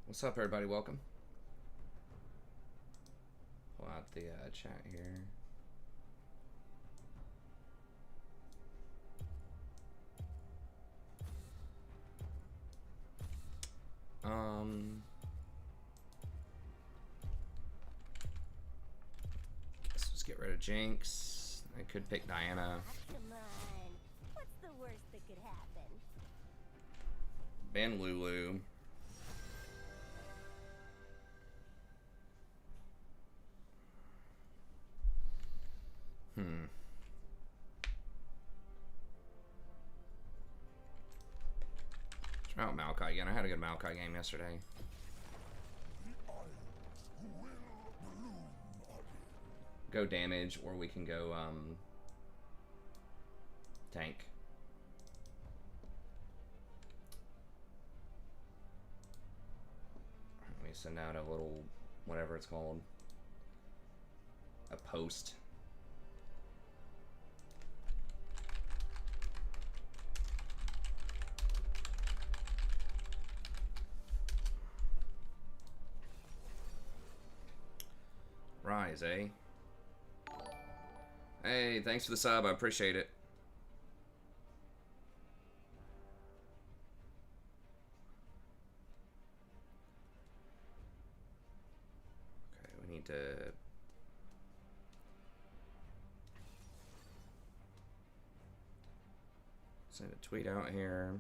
What's up, everybody? Welcome. Pull out the chat here. Let's get rid of Jinx. I could pick Diana. Come on. What's the worst that could happen? Ban Lulu. Try out Maokai again. I had a good Maokai game yesterday. Go damage, or we can go tank. Let me send out a little, whatever it's called, a post. Rise, eh? Hey, thanks for the sub. I appreciate it. Okay, we need to send a tweet out here.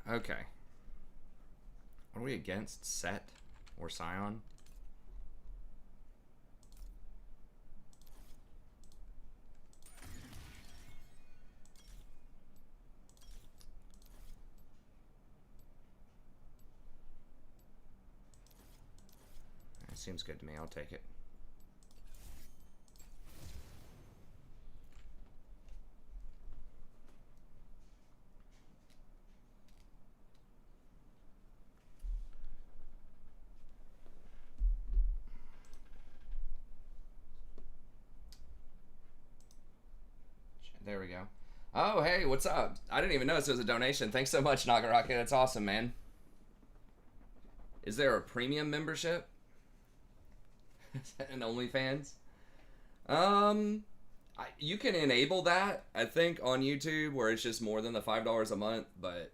Okay. What are we against? Set or Scion? That seems good to me. I'll take it. There we go. Oh, hey, what's up? I didn't even notice it was a donation. Thanks so much, Nagaraki. That's awesome, man. Is there a premium membership? And OnlyFans? You can enable that, I think, on YouTube, where it's just more than the $5 a month, but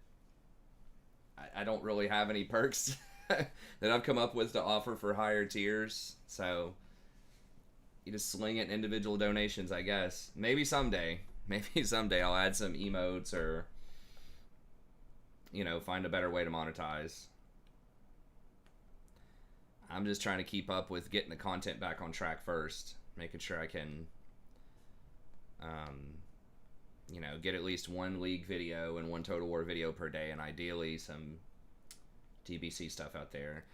I don't really have any perks that I've come up with to offer for higher tiers, so you just sling it in individual donations, I guess. Maybe someday. Maybe someday I'll add some emotes or, you know, find a better way to monetize. I'm just trying to keep up with getting the content back on track first. Making sure I can, you know, get at least one League video and one Total War video per day, and ideally some TBC stuff out there.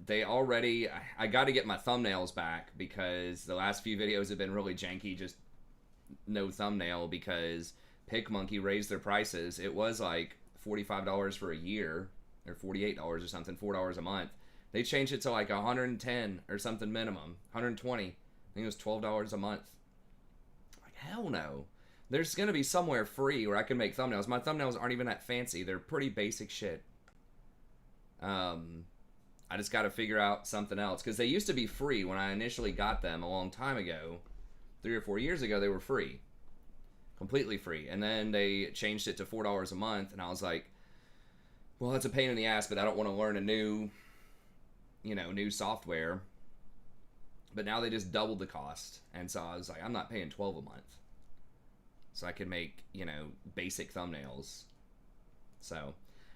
They already, I got to get my thumbnails back because the last few videos have been really janky, just no thumbnail, because PicMonkey raised their prices. It was like $45 for a year, or $48 or something, $4 a month. They changed it to like $110 or something minimum, $120. I think it was $12 a month. Like, hell no. There's going to be somewhere free where I can make thumbnails. My thumbnails aren't even that fancy. They're pretty basic shit. I just got to figure out something else, because they used to be free when I initially got them a long time ago. 3 or 4 years ago, they were free. Completely free. And then they changed it to $4 a month, and I was like, Well, it's a pain in the ass, but I don't want to learn a new, new software. But now they just doubled the cost, and so I was like, I'm not paying 12 a month, so I can make basic thumbnails. So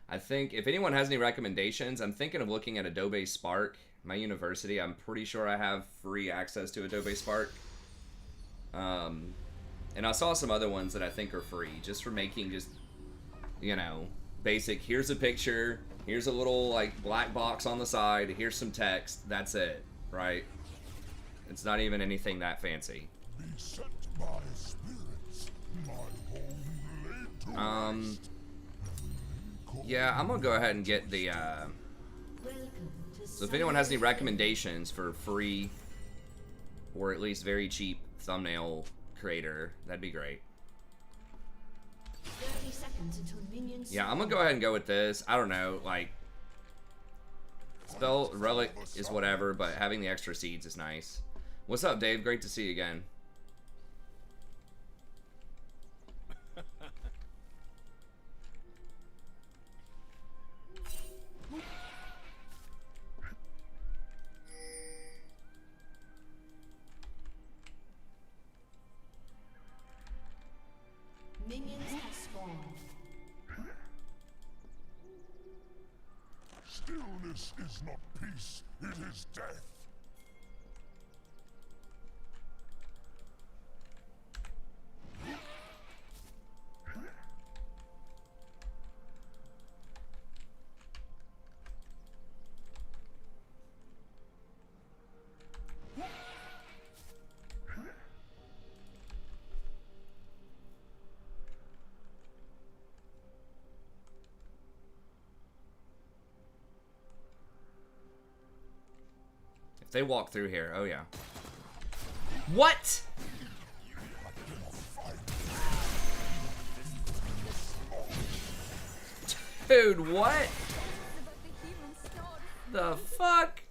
I think if anyone has any recommendations, I'm thinking of looking at Adobe Spark. My university, I'm pretty sure I have free access to Adobe Spark. And I saw some other ones that I think are free, just for making basic. Here's a picture. Here's a little like black box on the side. Here's some text. That's it, right? It's not even anything that fancy. Be sent by spirits, my home laid to Yeah, I'm gonna go ahead and get the. So if anyone has any recommendations for free, or at least very cheap thumbnail creator, that'd be great. 30 seconds until minions. Yeah, I'm gonna go ahead and go with this. I don't know, like spell relic is whatever, but having the extra seeds is nice. What's up, Dave? Great to see you again. Minions have spawned. Stillness is not peace, it is death. If they walk through here, oh yeah. What? Dude, what? The fuck?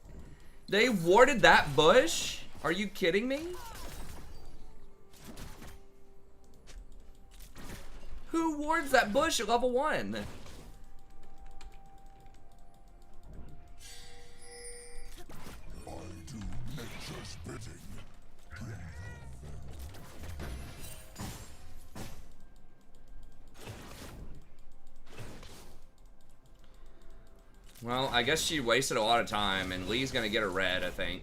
They warded that bush? Are you kidding me? Who wards that bush at level 1? Well, I guess she wasted a lot of time, and Lee's gonna get a red, I think.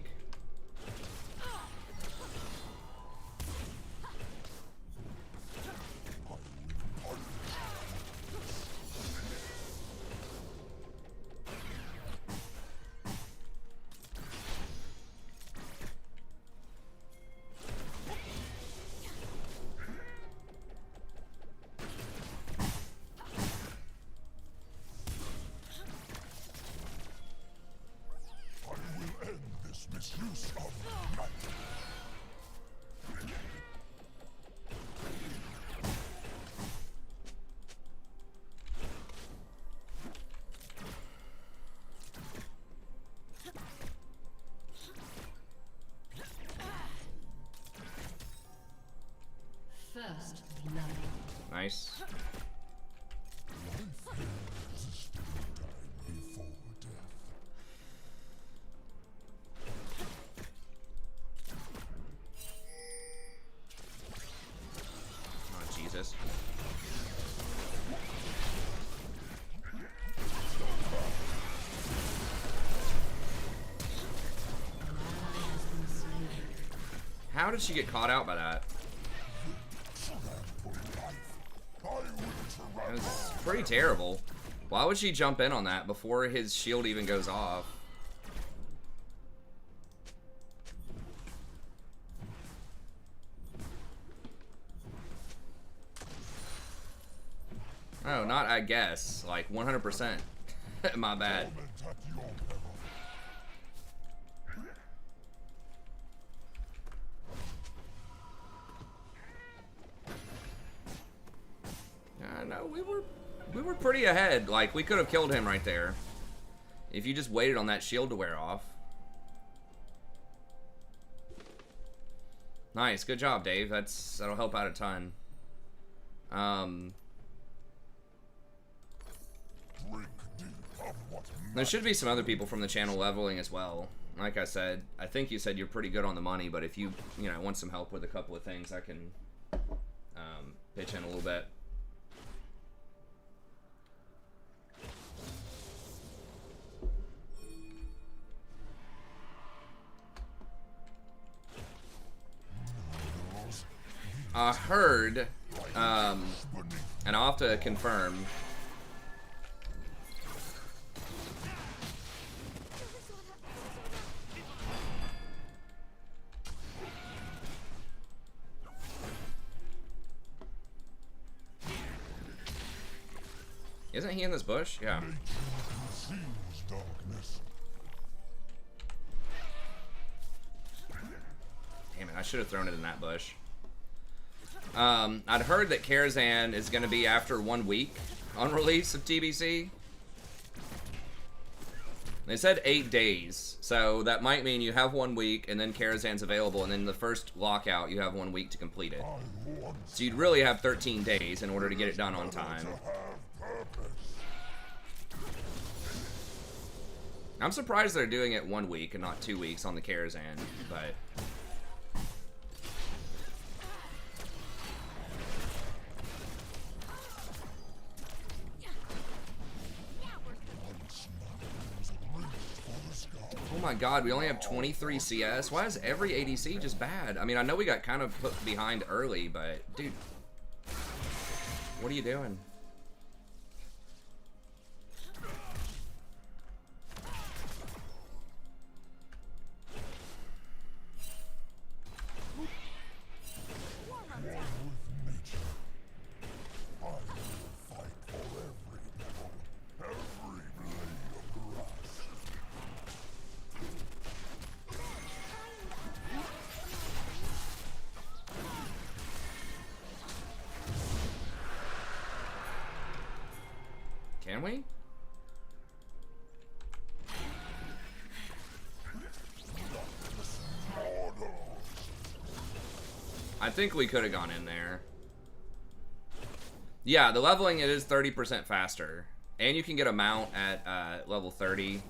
First blood. Nice. Oh, Jesus. How did she get caught out by that? That was pretty terrible. Why would she jump in on that before his shield even goes off? Oh, not I guess. Like 100%. My bad. No, we were pretty ahead. Like, we could have killed him right there if you just waited on that shield to wear off. Nice, good job, Dave. That'll help out a ton. Drink There should be some other people from the channel leveling as well. Like I said, I think you said you're pretty good on the money, but if you want some help with a couple of things, I can pitch in a little bit. I heard, and I'll have to confirm. Isn't he in this bush? Yeah. Damn it, I should have thrown it in that bush. I'd heard that Karazhan is going to be after 1 week on release of TBC. They said 8 days, so that might mean you have 1 week, and then Karazhan's available, and then the first lockout, you have 1 week to complete it. So you'd really have 13 days in order to get it done on time. I'm surprised they're doing it 1 week and not 2 weeks on the Karazhan, but... Oh my god, we only have 23 CS? Why is every ADC just bad? I mean, I know we got kind of put behind early, but... Dude. What are you doing? Can we? I think we could have gone in there. Yeah, the leveling, it is 30% faster. And you can get a mount at level 30.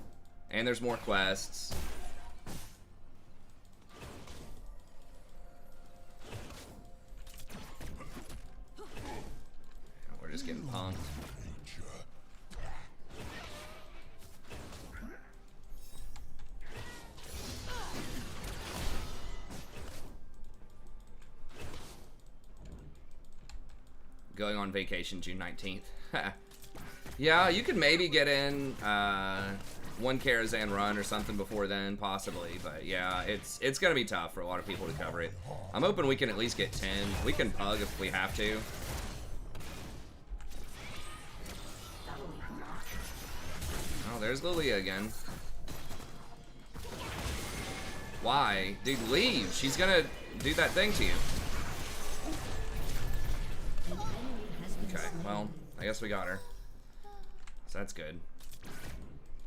And there's more quests. We're just getting punked. Going on vacation June 19th. Yeah, you could maybe get in 1 Karazhan run or something before then, possibly. But yeah, it's gonna be tough for a lot of people to cover it. I'm hoping we can at least get 10. We can pug if we have to. Oh, there's Lulu again. Why? Dude, leave. She's gonna do that thing to you. Okay, well, I guess we got her. So that's good.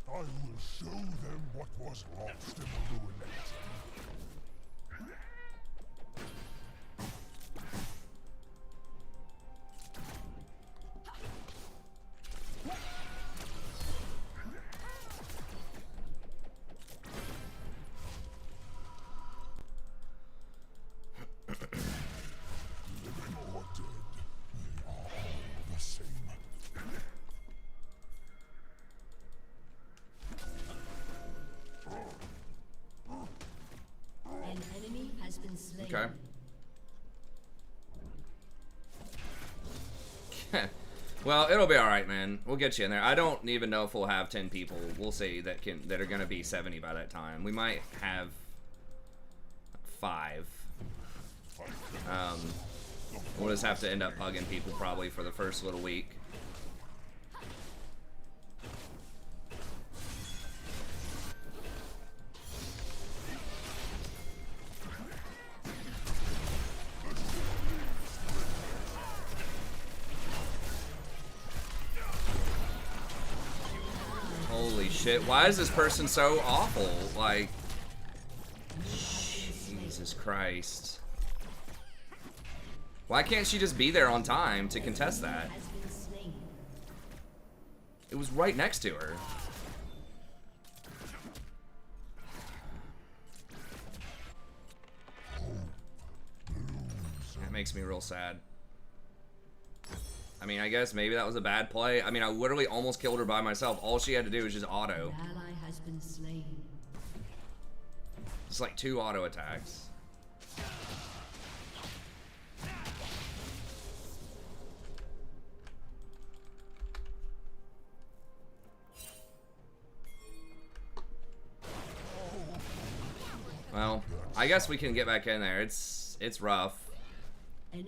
I will show them what was lost in the ruination. Living or dead, they are all the same. An enemy has been slain. Okay. Well, it'll be all right, man. We'll get you in there. I don't even know if we'll have 10 people. We'll see that are gonna be 70 by that time. We might have 5. We'll just have to end up hugging people probably for the first little week. Holy shit, why is this person so awful? Like, Jesus Christ. Why can't she just be there on time to contest that? It was right next to her. That makes me real sad. I mean, I guess maybe that was a bad play. I mean, I literally almost killed her by myself. All she had to do was just auto. An ally has been slain. It's like 2 auto attacks. Well, I guess we can get back in there. It's rough.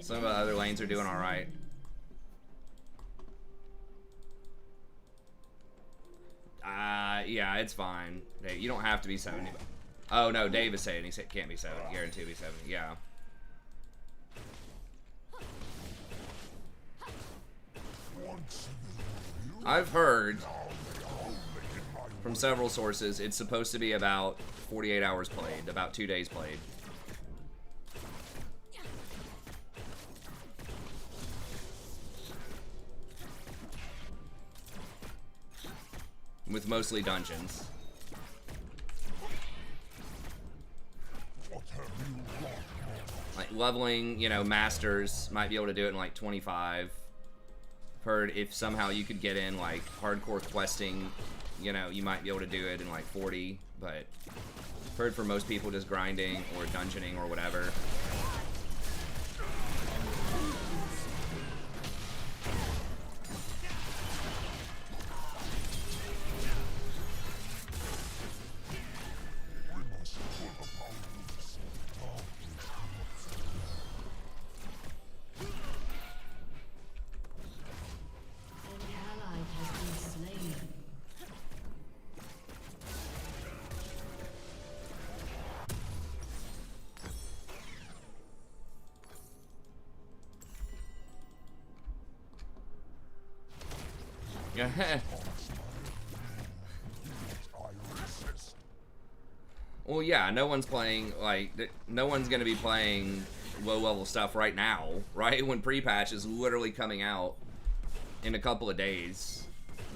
Some of the other lanes are doing all right. Yeah, it's fine. You don't have to be 70. Oh no, Dave is saying he can't be 70. Guaranteed to be 70. Yeah. I've heard from several sources it's supposed to be about 48 hours played, about 2 days played. With mostly dungeons. Like leveling, you know, masters might be able to do it in like 25. Heard if somehow you could get in like hardcore questing, you know, you might be able to do it in like 40, but heard for most people just grinding or dungeoning or whatever. Well, yeah, no one's playing, like, no one's going to be playing low-level stuff right now, right? When pre-patch is literally coming out in a couple of days,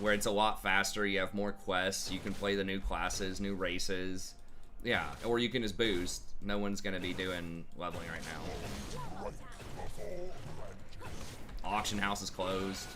where it's a lot faster, you have more quests, you can play the new classes, new races, yeah, or you can just boost. No one's going to be doing leveling right now. Auction house is closed.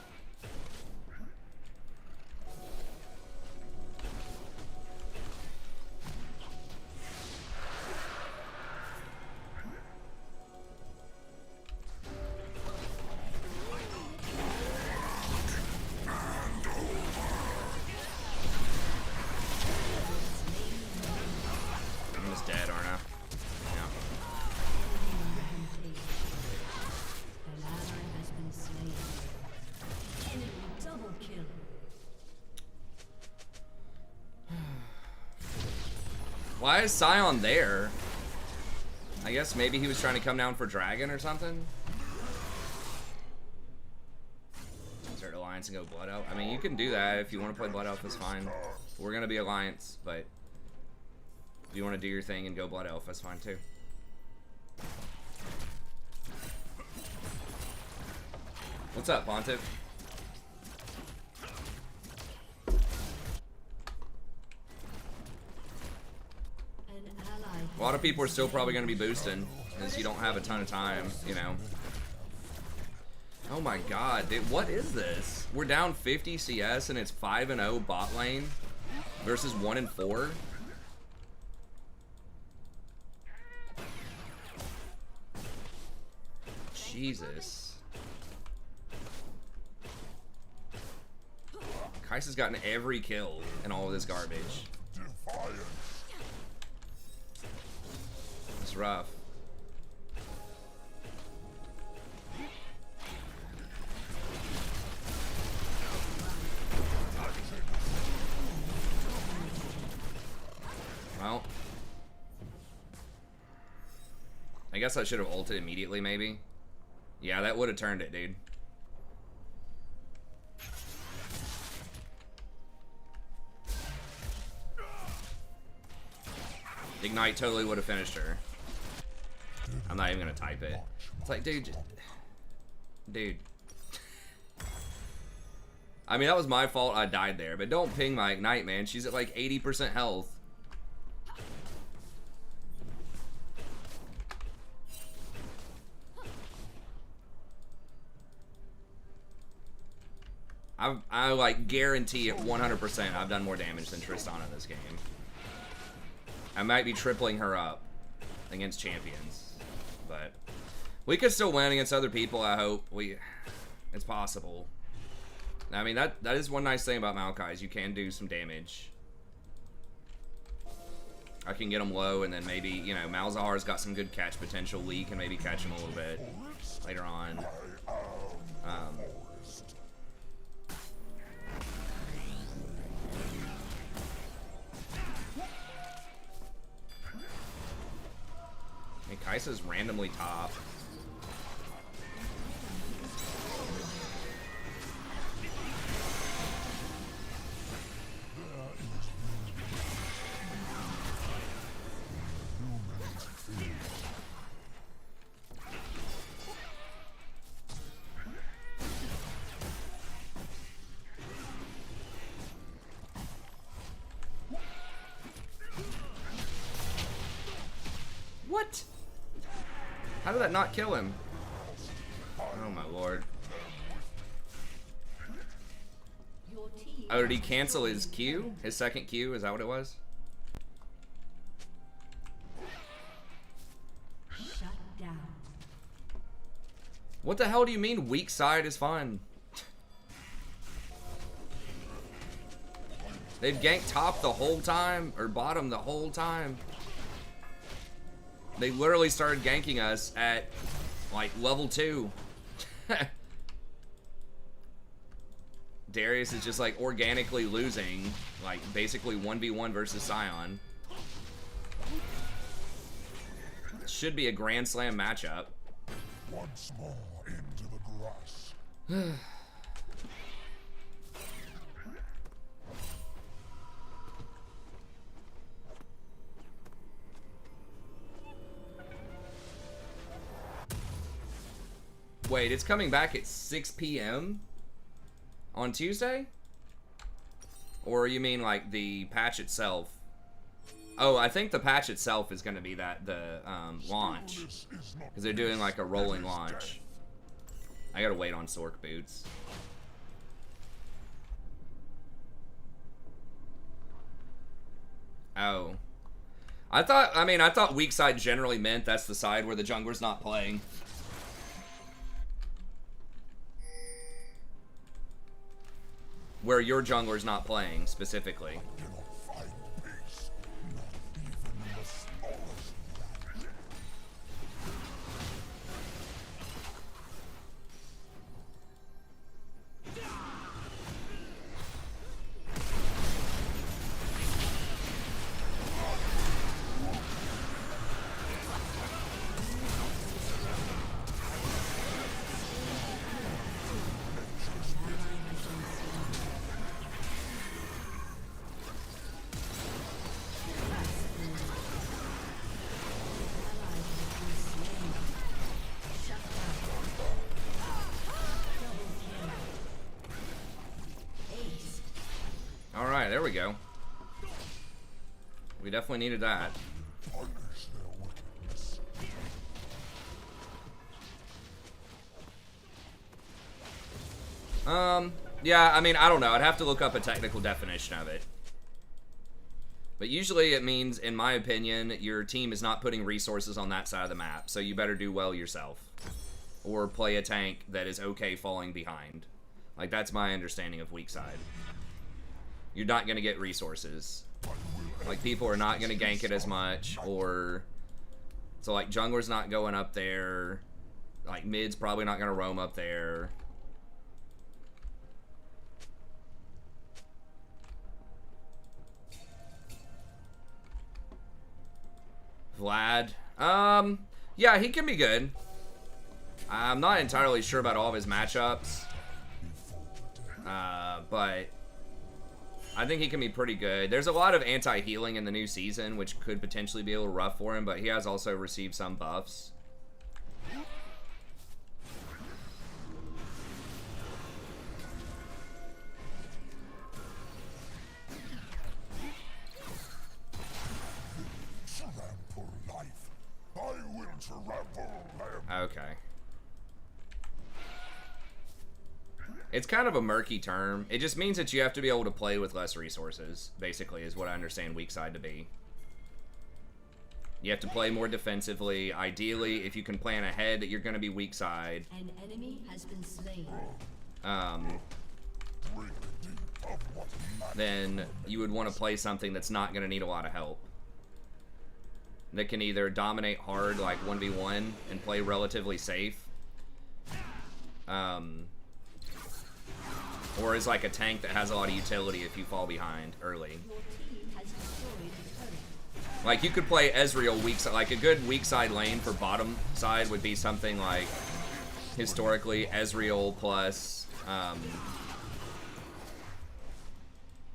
Why is Scion there? I guess maybe he was trying to come down for Dragon or something? Insert Alliance and go Blood Elf. I mean, you can do that if you want to play Blood Elf, that's fine. We're going to be Alliance, but if you want to do your thing and go Blood Elf, that's fine too. What's up, Pontiff? A lot of people are still probably going to be boosting, because you don't have a ton of time, you know. Oh my god, dude, what is this? We're down 50 CS and it's 5-0 bot lane versus 1-4? Jesus. Kai'Sa's gotten every kill in all of this garbage. It's rough. Well, I guess I should have ulted immediately, maybe. Yeah, that would have turned it, dude. Ignite totally would have finished her. I'm not even gonna type it. It's like, dude. I mean, that was my fault I died there, but don't ping my Ignite, man. She's at like 80% health. I like guarantee it 100% I've done more damage than Tristana in this game. I might be tripling her up against champions, but we could still win against other people. I hope it's possible. I mean, that is one nice thing about Maokai is you can do some damage. I can get him low, and then maybe, you know, Malzahar's got some good catch potential. Lee can maybe catch him a little bit later on. I mean, Kai'Sa's randomly top. What? How did that not kill him? Oh my lord. Oh, did he cancel his Q? His second Q? Is that what it was? Shut down. What the hell do you mean weak side is fun? They've ganked top the whole time, or bottom the whole time. They literally started ganking us at, like, level 2. Darius is just, like, organically losing, like, basically 1v1 versus Sion. Should be a Grand Slam matchup. Once more into the grass. Wait, it's coming back at 6 p.m. on Tuesday? Or you mean like the patch itself? Oh, I think the patch itself is going to be the launch. Because they're doing like a rolling launch. I gotta wait on Sork boots. Oh. I thought weak side generally meant that's the side where the jungler's not playing. Where your jungler's not playing, specifically. Alright, there we go. We definitely needed that. Yeah, I mean, I don't know. I'd have to look up a technical definition of it. But usually it means, in my opinion, your team is not putting resources on that side of the map, so you better do well yourself. Or play a tank that is okay falling behind. Like, that's my understanding of weak side. You're not going to get resources. Like, people are not going to gank it as much, or... So, like, jungler's not going up there. Like, mid's probably not going to roam up there. Vlad. Yeah, he can be good. I'm not entirely sure about all of his matchups. But I think he can be pretty good. There's a lot of anti-healing in the new season, which could potentially be a little rough for him, but he has also received some buffs. Trample life. I will trample them. Okay. It's kind of a murky term. It just means that you have to be able to play with less resources, basically, is what I understand weak side to be. You have to play more defensively. Ideally, if you can plan ahead that you're going to be weak side. An enemy has been slain. Then you would want to play something that's not going to need a lot of help. That can either dominate hard, like 1v1, and play relatively safe. Or is like a tank that has a lot of utility if you fall behind early. Like, you could play Ezreal weak side. Like, a good weak side lane for bottom side would be something like, historically, Ezreal plus,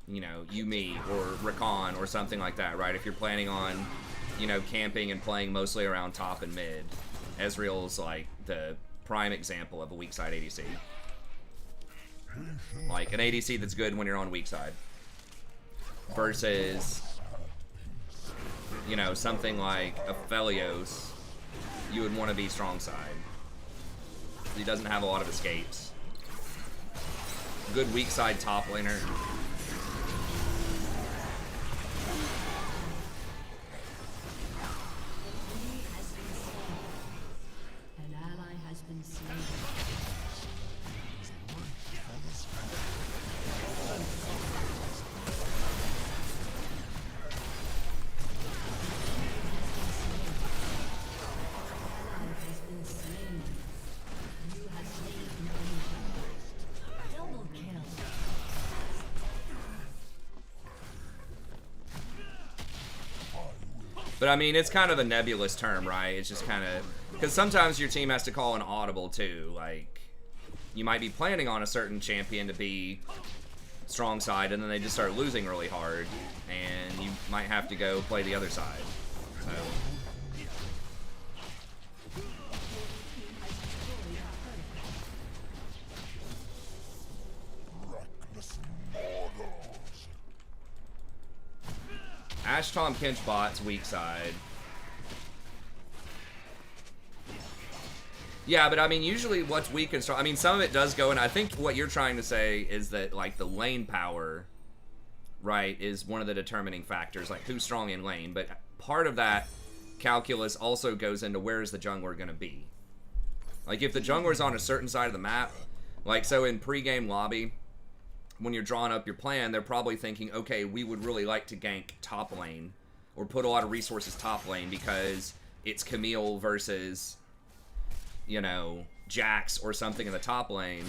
you know, Yuumi or Rakan or something like that, right? If you're planning on, you know, camping and playing mostly around top and mid, Ezreal's like the prime example of a weak side ADC. Like an ADC that's good when you're on weak side. Versus, you know, something like a Aphelios, you would want to be strong side. He doesn't have a lot of escapes. Good weak side top laner. An ally has been slain. But I mean, it's kind of a nebulous term, right? It's just kind of, because sometimes your team has to call an audible too. Like, you might be planning on a certain champion to be strong side, and then they just start losing really hard, and you might have to go play the other side. So. Ash Tom Kinch bot's weak side. Yeah, but I mean, usually what's weak and strong, I mean, some of it does go, and I think what you're trying to say is that, like, the lane power, right, is one of the determining factors, like, who's strong in lane, but part of that calculus also goes into where is the jungler going to be. Like, if the jungler's on a certain side of the map, like, so in pre-game lobby, when you're drawing up your plan, they're probably thinking, okay, we would really like to gank top lane, or put a lot of resources top lane, because it's Camille versus, you know, Jax or something in the top lane.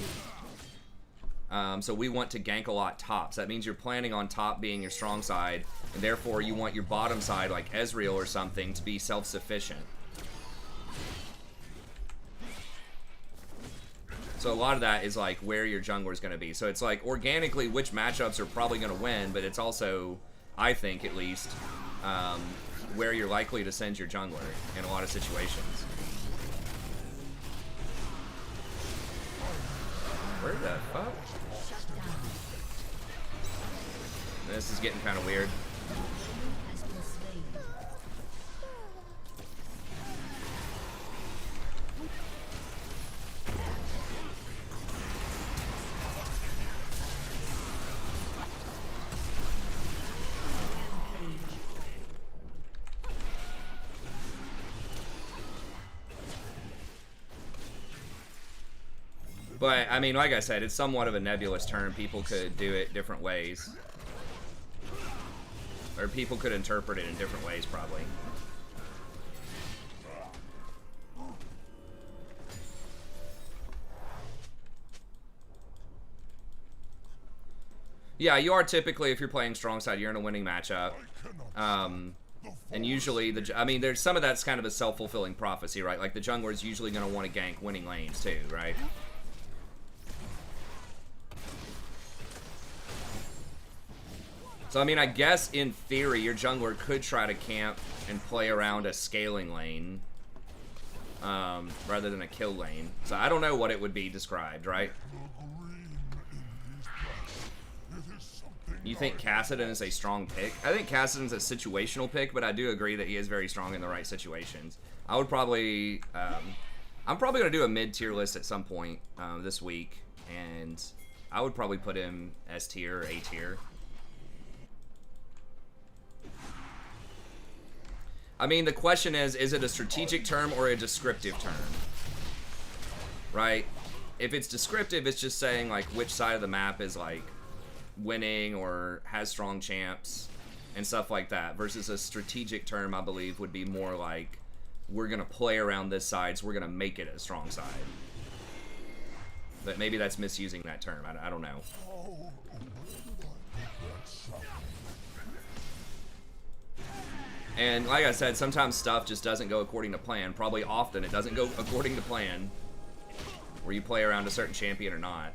So we want to gank a lot top. So that means you're planning on top being your strong side, and therefore you want your bottom side, like Ezreal or something, to be self-sufficient. So a lot of that is like where your jungler is going to be. So it's like organically which matchups are probably going to win, but it's also, I think at least, where you're likely to send your jungler in a lot of situations. Where the fuck? This is getting kind of weird. But, I mean, like I said, it's somewhat of a nebulous term. People could do it different ways. Or people could interpret it in different ways, probably. Yeah, you are typically, if you're playing strong side, you're in a winning matchup. And usually, I mean, there's some of that's kind of a self-fulfilling prophecy, right? Like, the jungler is usually going to want to gank winning lanes, too, right? So, I mean, I guess in theory, your jungler could try to camp and play around a scaling lane rather than a kill lane. So, I don't know what it would be described, right? You think Kassadin is a strong pick? I think Kassadin's a situational pick, but I do agree that he is very strong in the right situations. I would probably I'm probably gonna do a mid-tier list at some point this week, and I would probably put him S tier or A tier. I mean, the question is it a strategic term or a descriptive term? Right? If it's descriptive, it's just saying like which side of the map is like winning or has strong champs and stuff like that, versus a strategic term, I believe, would be more like we're gonna play around this side, so we're gonna make it a strong side. But maybe that's misusing that term. I don't know. And like I said, sometimes stuff just doesn't go according to plan. Probably often it doesn't go according to plan, where you play around a certain champion or not.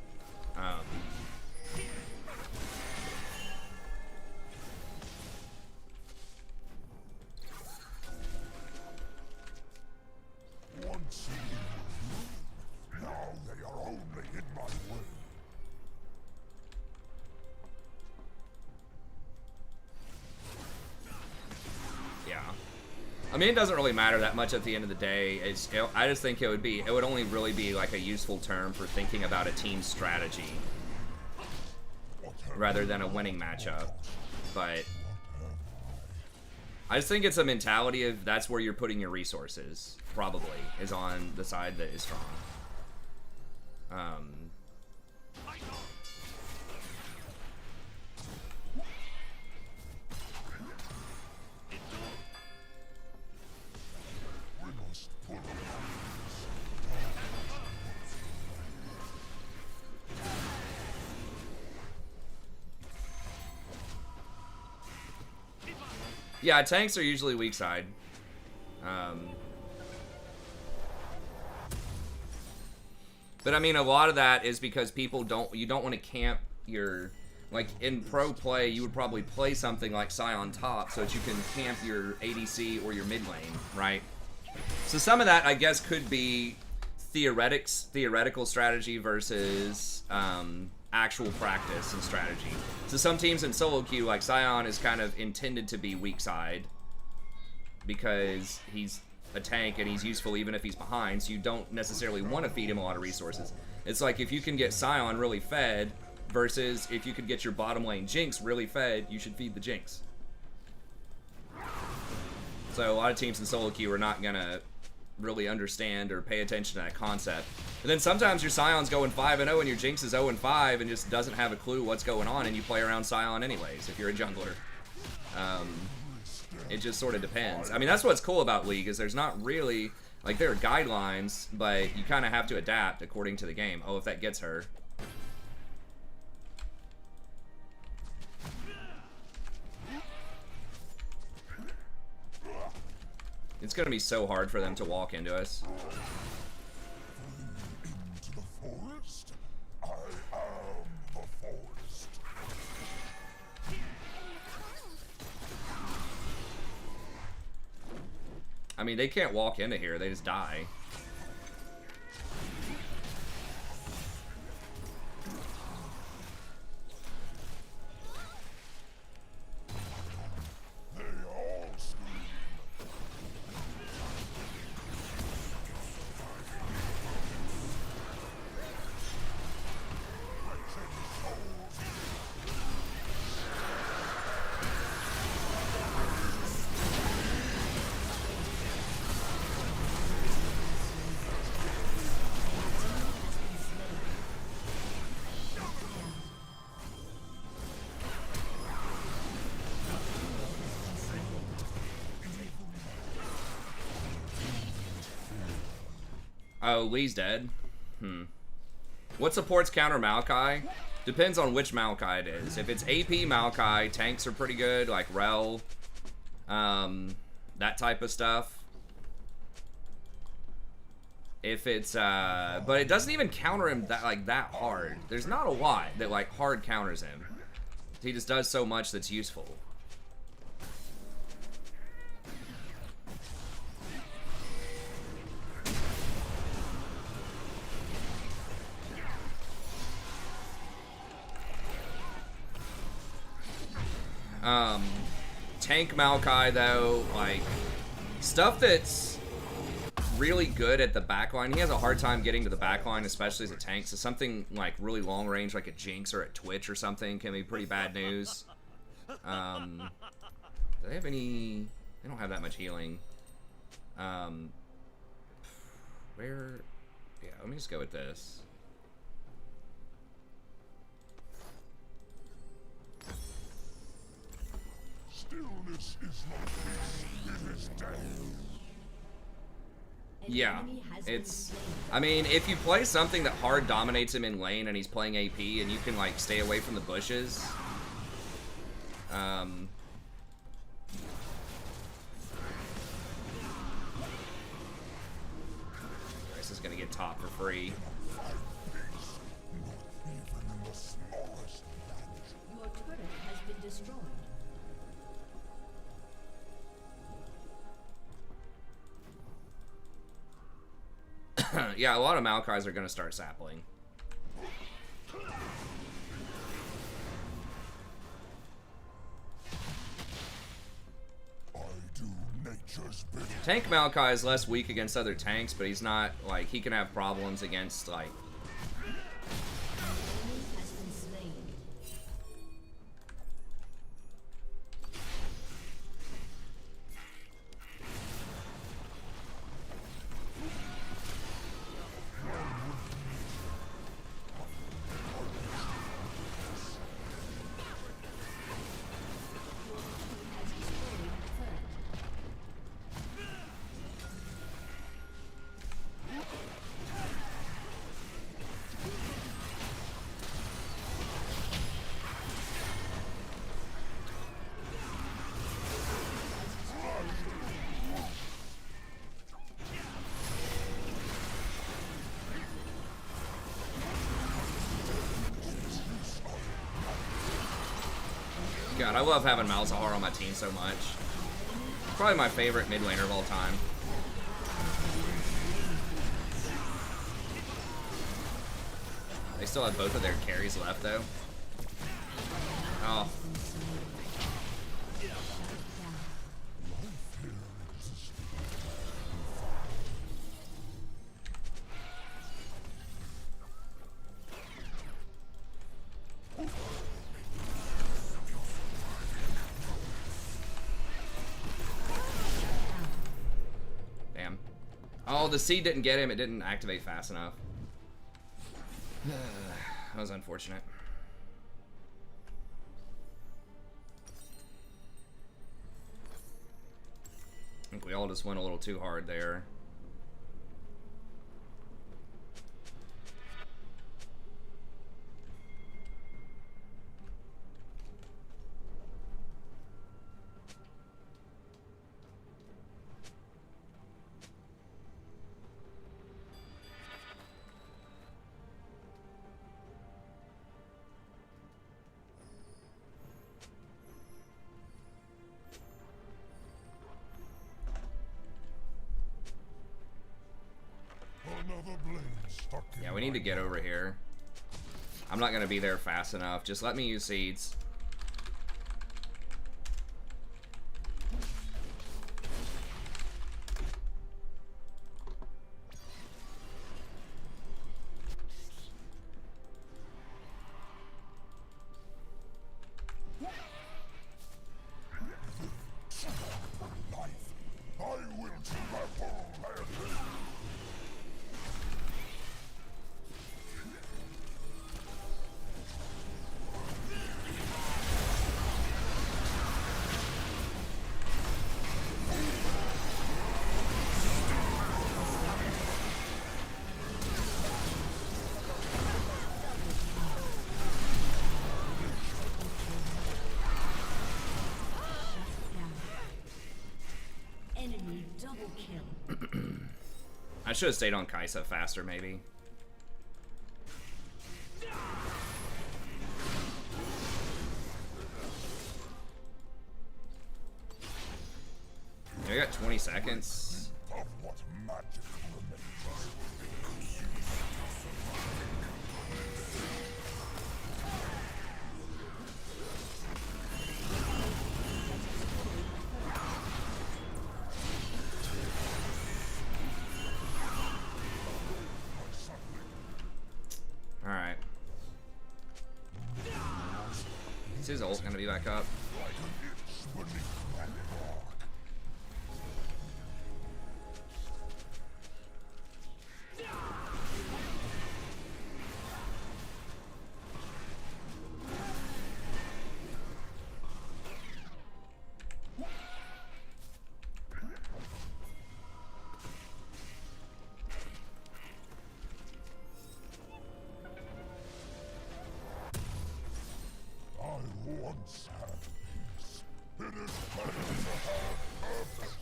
Once now they are only in my way. Yeah. I mean, it doesn't really matter that much at the end of the day. I just think it would only really be like a useful term for thinking about a team's strategy rather than a winning matchup. But I just think it's a mentality of that's where you're putting your resources, probably, is on the side that is strong. Yeah, tanks are usually weak side. But I mean, a lot of that is because people you don't want to camp your, like in pro play, you would probably play something like Scion top so that you can camp your ADC or your mid lane, right? So some of that, I guess, could be theoretical strategy versus actual practice and strategy. So some teams in solo queue, like Scion, is kind of intended to be weak side because he's a tank and he's useful even if he's behind, so you don't necessarily want to feed him a lot of resources. It's like if you can get Scion really fed versus if you could get your bottom lane Jinx really fed, you should feed the Jinx. So a lot of teams in solo queue are not gonna really understand or pay attention to that concept. And then sometimes your Scion's going 5-0 and your Jinx is 0-5 and just doesn't have a clue what's going on, and you play around Scion anyways if you're a jungler. It just sort of depends. I mean, that's what's cool about League, is there's not really, like, there are guidelines, but you kind of have to adapt according to the game. Oh, if that gets her. It's gonna be so hard for them to walk into us. Into the forest? I am the forest. I mean, they can't walk into here, they just die. They all scream. Oh, Lee's dead. What supports counter Maokai? Depends on which Maokai it is. If it's AP Maokai, tanks are pretty good, like Rel, that type of stuff. If it's, but it doesn't even counter him that hard. There's not a lot that like hard counters him. He just does so much that's useful. Tank Maokai though, like stuff that's really good at the backline. He has a hard time getting to the backline, especially as a tank. So something like really long range, like a Jinx or a Twitch or something, can be pretty bad news. Do they have any? They don't have that much healing. Where? Yeah, let me just go with this. Stillness is not peace, it is death. Yeah, it's... I mean, if you play something that hard dominates him in lane and he's playing AP and you can, like, stay away from the bushes... This is gonna get top for free. Your turret has been destroyed. Yeah, a lot of Maokais are gonna start sappling. Tank Maokai is less weak against other tanks, but he's not, like, he can have problems against, like... Has been slain. God, I love having Malzahar on my team so much. Probably my favorite mid laner of all time. They still have both of their carries left, though. Oh. Damn. Oh, the seed didn't get him. It didn't activate fast enough. That was unfortunate. I think we all just went a little too hard there. Yeah, we need to get over here. I'm not gonna be there fast enough. Just let me use seeds. Enemy double kill. I should have stayed on Kaisa faster, maybe. I got 20 seconds. Alright. Is his ult gonna be back up? Once had peace. It is better to have purpose.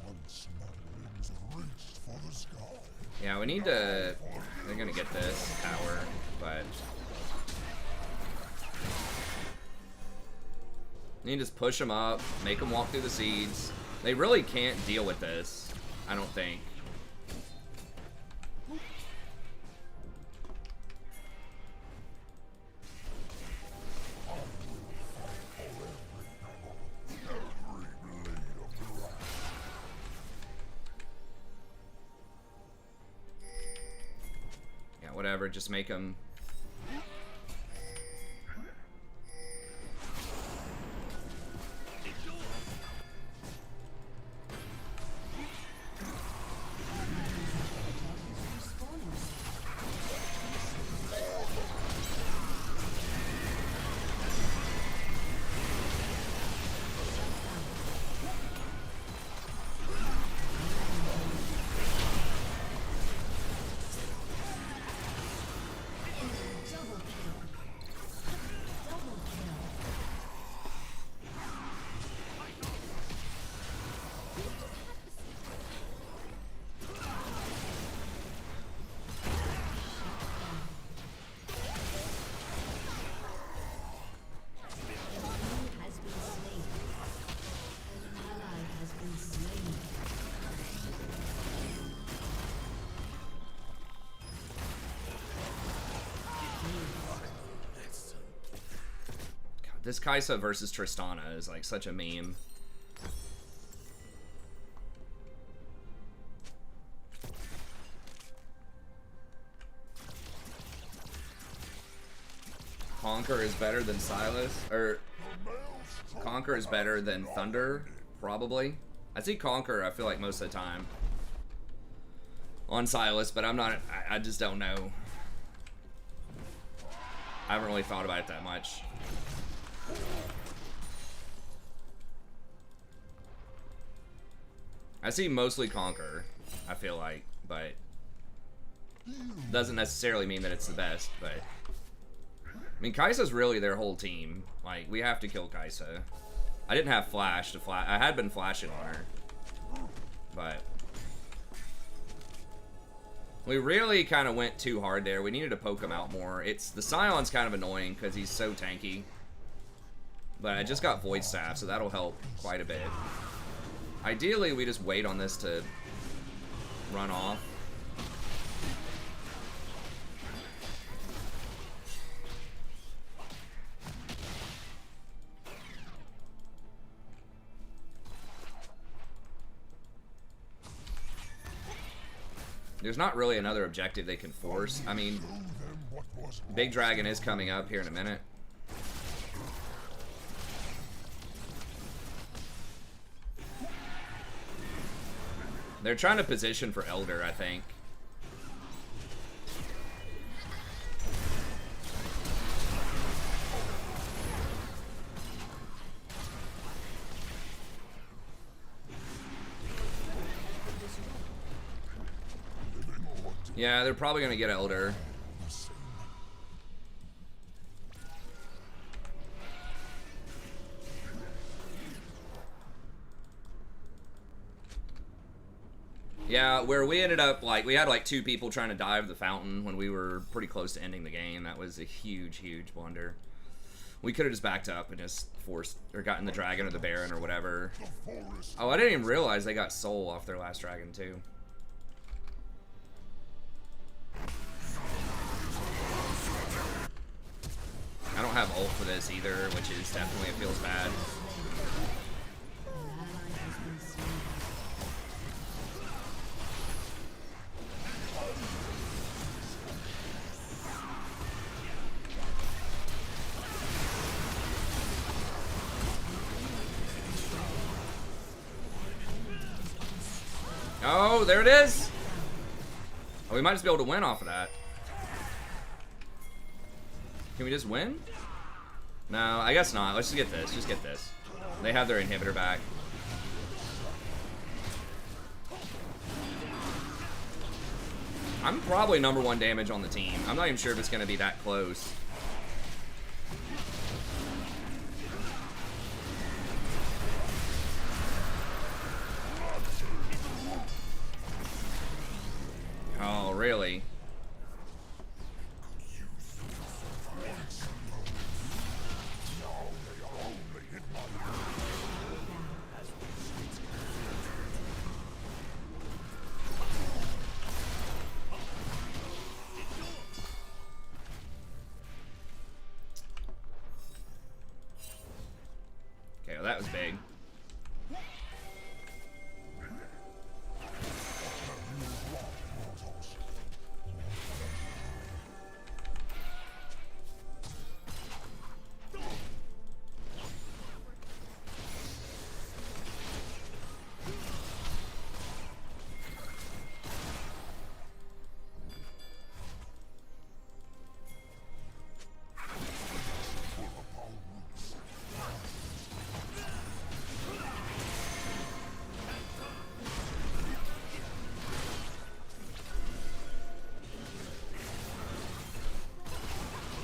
Once my wings reached for the sky. Yeah, we need to... They're gonna get this tower, but... You need to just push them up, make them walk through the seeds. They really can't deal with this, I don't think. Whatever, just make them. This Kai'Sa versus Tristana is like such a meme. Conquer is better than Silas, or Conquer is better than Thunder, probably. I see Conquer, I feel like most of the time on Silas, but I'm not, I just don't know. I haven't really thought about it that much. I see mostly Conquer, I feel like, but doesn't necessarily mean that it's the best, but I mean, Kai'Sa's really their whole team. Like, we have to kill Kai'Sa. I didn't have flash to flash. I had been flashing on her, but we really kind of went too hard there. We needed to poke him out more. It's the Scion's kind of annoying because he's so tanky. But I just got Void Staff, so that'll help quite a bit. Ideally, we just wait on this to run off. There's not really another objective they can force. I mean, Big Dragon is coming up here in a minute. They're trying to position for Elder, I think. Yeah, they're probably gonna get Elder. Yeah, where we ended up, like, we had like 2 people trying to dive the fountain when we were pretty close to ending the game. That was a huge, huge blunder. We could have just backed up and just forced, or gotten the dragon or the baron or whatever. Oh, I didn't even realize they got soul off their last dragon too. have ult for this either, which is definitely, it feels bad. An ally has been slain. Oh, there it is. Oh, we might just be able to win off of that. Can we just win? No, I guess not. Let's just get this. Just get this. They have their inhibitor back. I'm probably #1 damage on the team. I'm not even sure if it's going to be that close. Oh, really? Okay, well, that was big.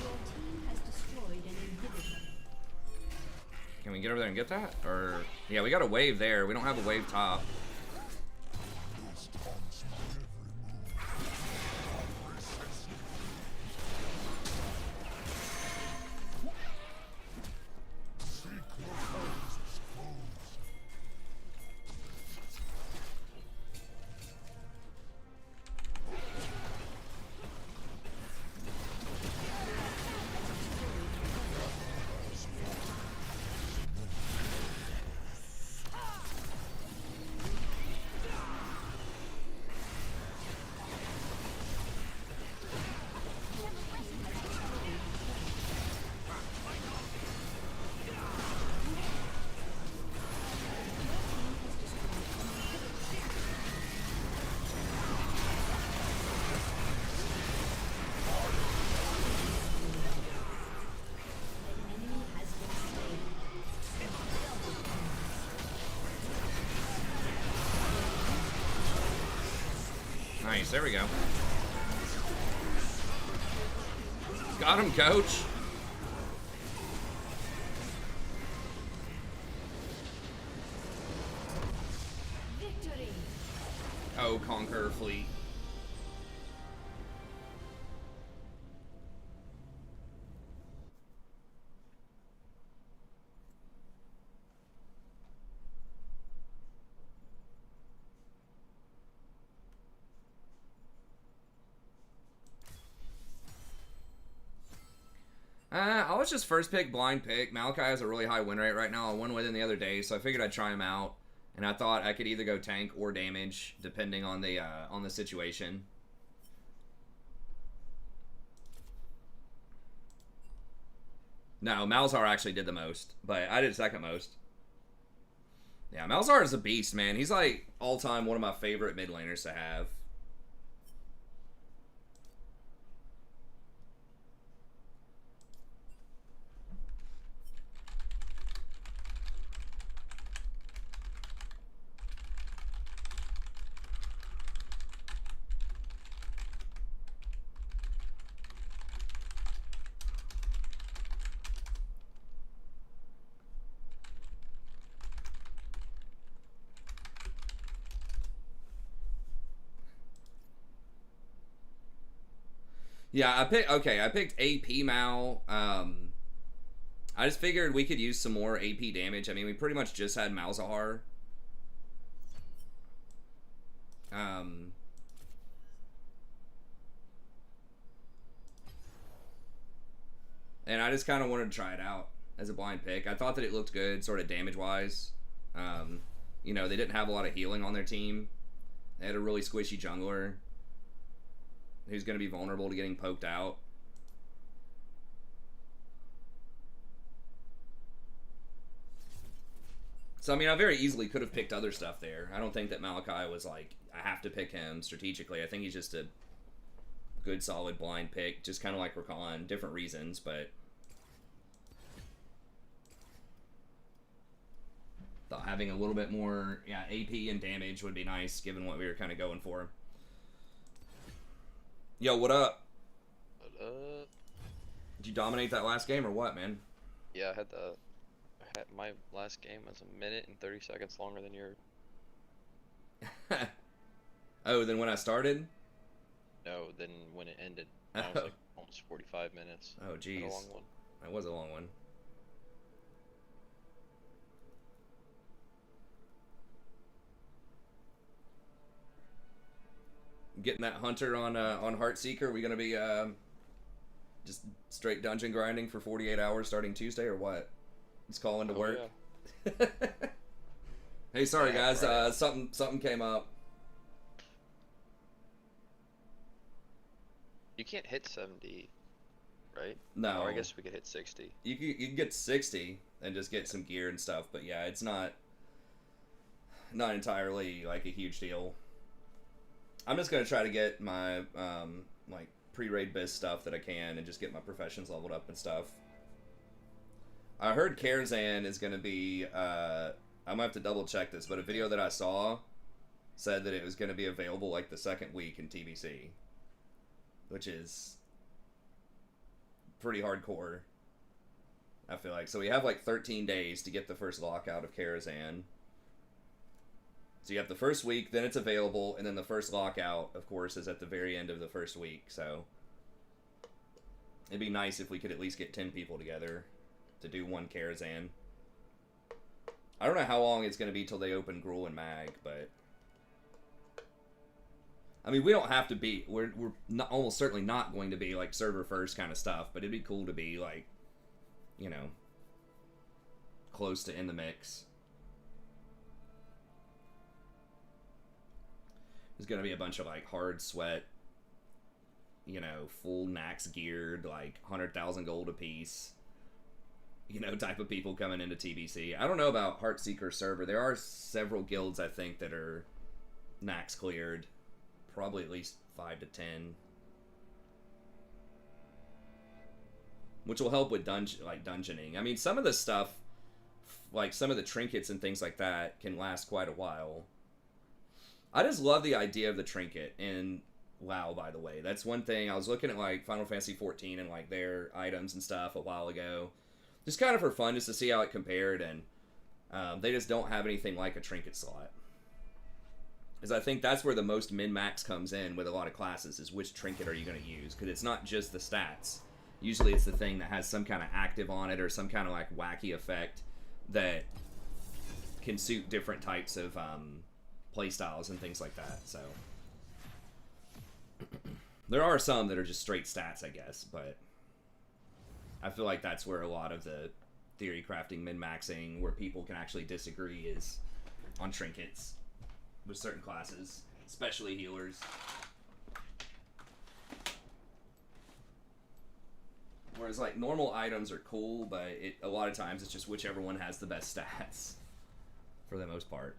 Your team has destroyed an inhibitor. Can we get over there and get that? Or, yeah, we got a wave there. We don't have a wave top. This taunts my every move. I resist. Seek your foes exposed. Enemy has been slain. Nice, there we go. Got him, coach. Victory! Oh, conquer fleet. I was just first pick, blind pick. Maokai has a really high win rate right now. I won with him the other day, so I figured I'd try him out. And I thought I could either go tank or damage, depending on the situation. No, Malzahar actually did the most, but I did second most. Yeah, Malzahar is a beast, man. He's like all-time one of my favorite mid laners to have. Yeah, I picked AP Mal. I just figured we could use some more AP damage. I mean, we pretty much just had Malzahar. and I just kind of wanted to try it out as a blind pick. I thought that it looked good, sort of damage-wise. You know, they didn't have a lot of healing on their team. They had a really squishy jungler who's going to be vulnerable to getting poked out. So, I mean, I very easily could have picked other stuff there. I don't think that Maokai was like, I have to pick him strategically. I think he's just a good, solid blind pick. Just kind of like Rakan. Different reasons, but thought having a little bit more AP and damage would be nice, given what we were kind of going for. Yo, what up? What up? Did you dominate that last game or what, man? Yeah, my last game was 1 minute and 30 seconds longer than yours. Oh, then when I started? No, then when it ended. That was like almost 45 minutes. Oh, jeez. A long one. That was a long one. Getting that hunter on Heartseeker. Are we gonna be just straight dungeon grinding for 48 hours starting Tuesday or what? He's calling to work. Yeah. Hey, sorry guys. Right. Something came up. You can't hit 70, right? No. Or I guess we could hit 60. You can get 60 and just get some gear and stuff, but yeah, it's not entirely like a huge deal. I'm just gonna try to get my like pre-raid biz stuff that I can and just get my professions leveled up and stuff. I heard Karazhan is gonna be I'm gonna have to double check this, but a video that I saw said that it was gonna be available like the second week in TBC, which is pretty hardcore, I feel like. So we have like 13 days to get the first lockout of Karazhan. So you have the first week, then it's available, and then the first lockout, of course, is at the very end of the first week. So it'd be nice if we could at least get 10 people together to do one Karazhan. I don't know how long it's going to be till they open Gruul and Mag, but I mean, we don't have to be, we're not, almost certainly not going to be like server first kind of stuff, but it'd be cool to be like, you know, close to in the mix. There's going to be a bunch of like hard sweat, you know, full Nax geared, like 100,000 gold apiece, you know, type of people coming into TBC. I don't know about Heartseeker server. There are several guilds, I think, that are Nax cleared. Probably at least 5 to 10. Which will help with dungeoning. I mean, some of the stuff, like some of the trinkets and things like that, can last quite a while. I just love the idea of the trinket in WoW, by the way. That's one thing. I was looking at like Final Fantasy 14 and like their items and stuff a while ago. Just kind of for fun, just to see how it compared, and they just don't have anything like a trinket slot. Because I think that's where the most min-max comes in with a lot of classes, is which trinket are you going to use. Because it's not just the stats. Usually it's the thing that has some kind of active on it or some kind of like wacky effect that can suit different types of playstyles and things like that. So there are some that are just straight stats, I guess, but I feel like that's where a lot of the theory crafting, min-maxing, where people can actually disagree, is on trinkets with certain classes, especially healers. Whereas like normal items are cool, but a lot of times it's just whichever one has the best stats for the most part.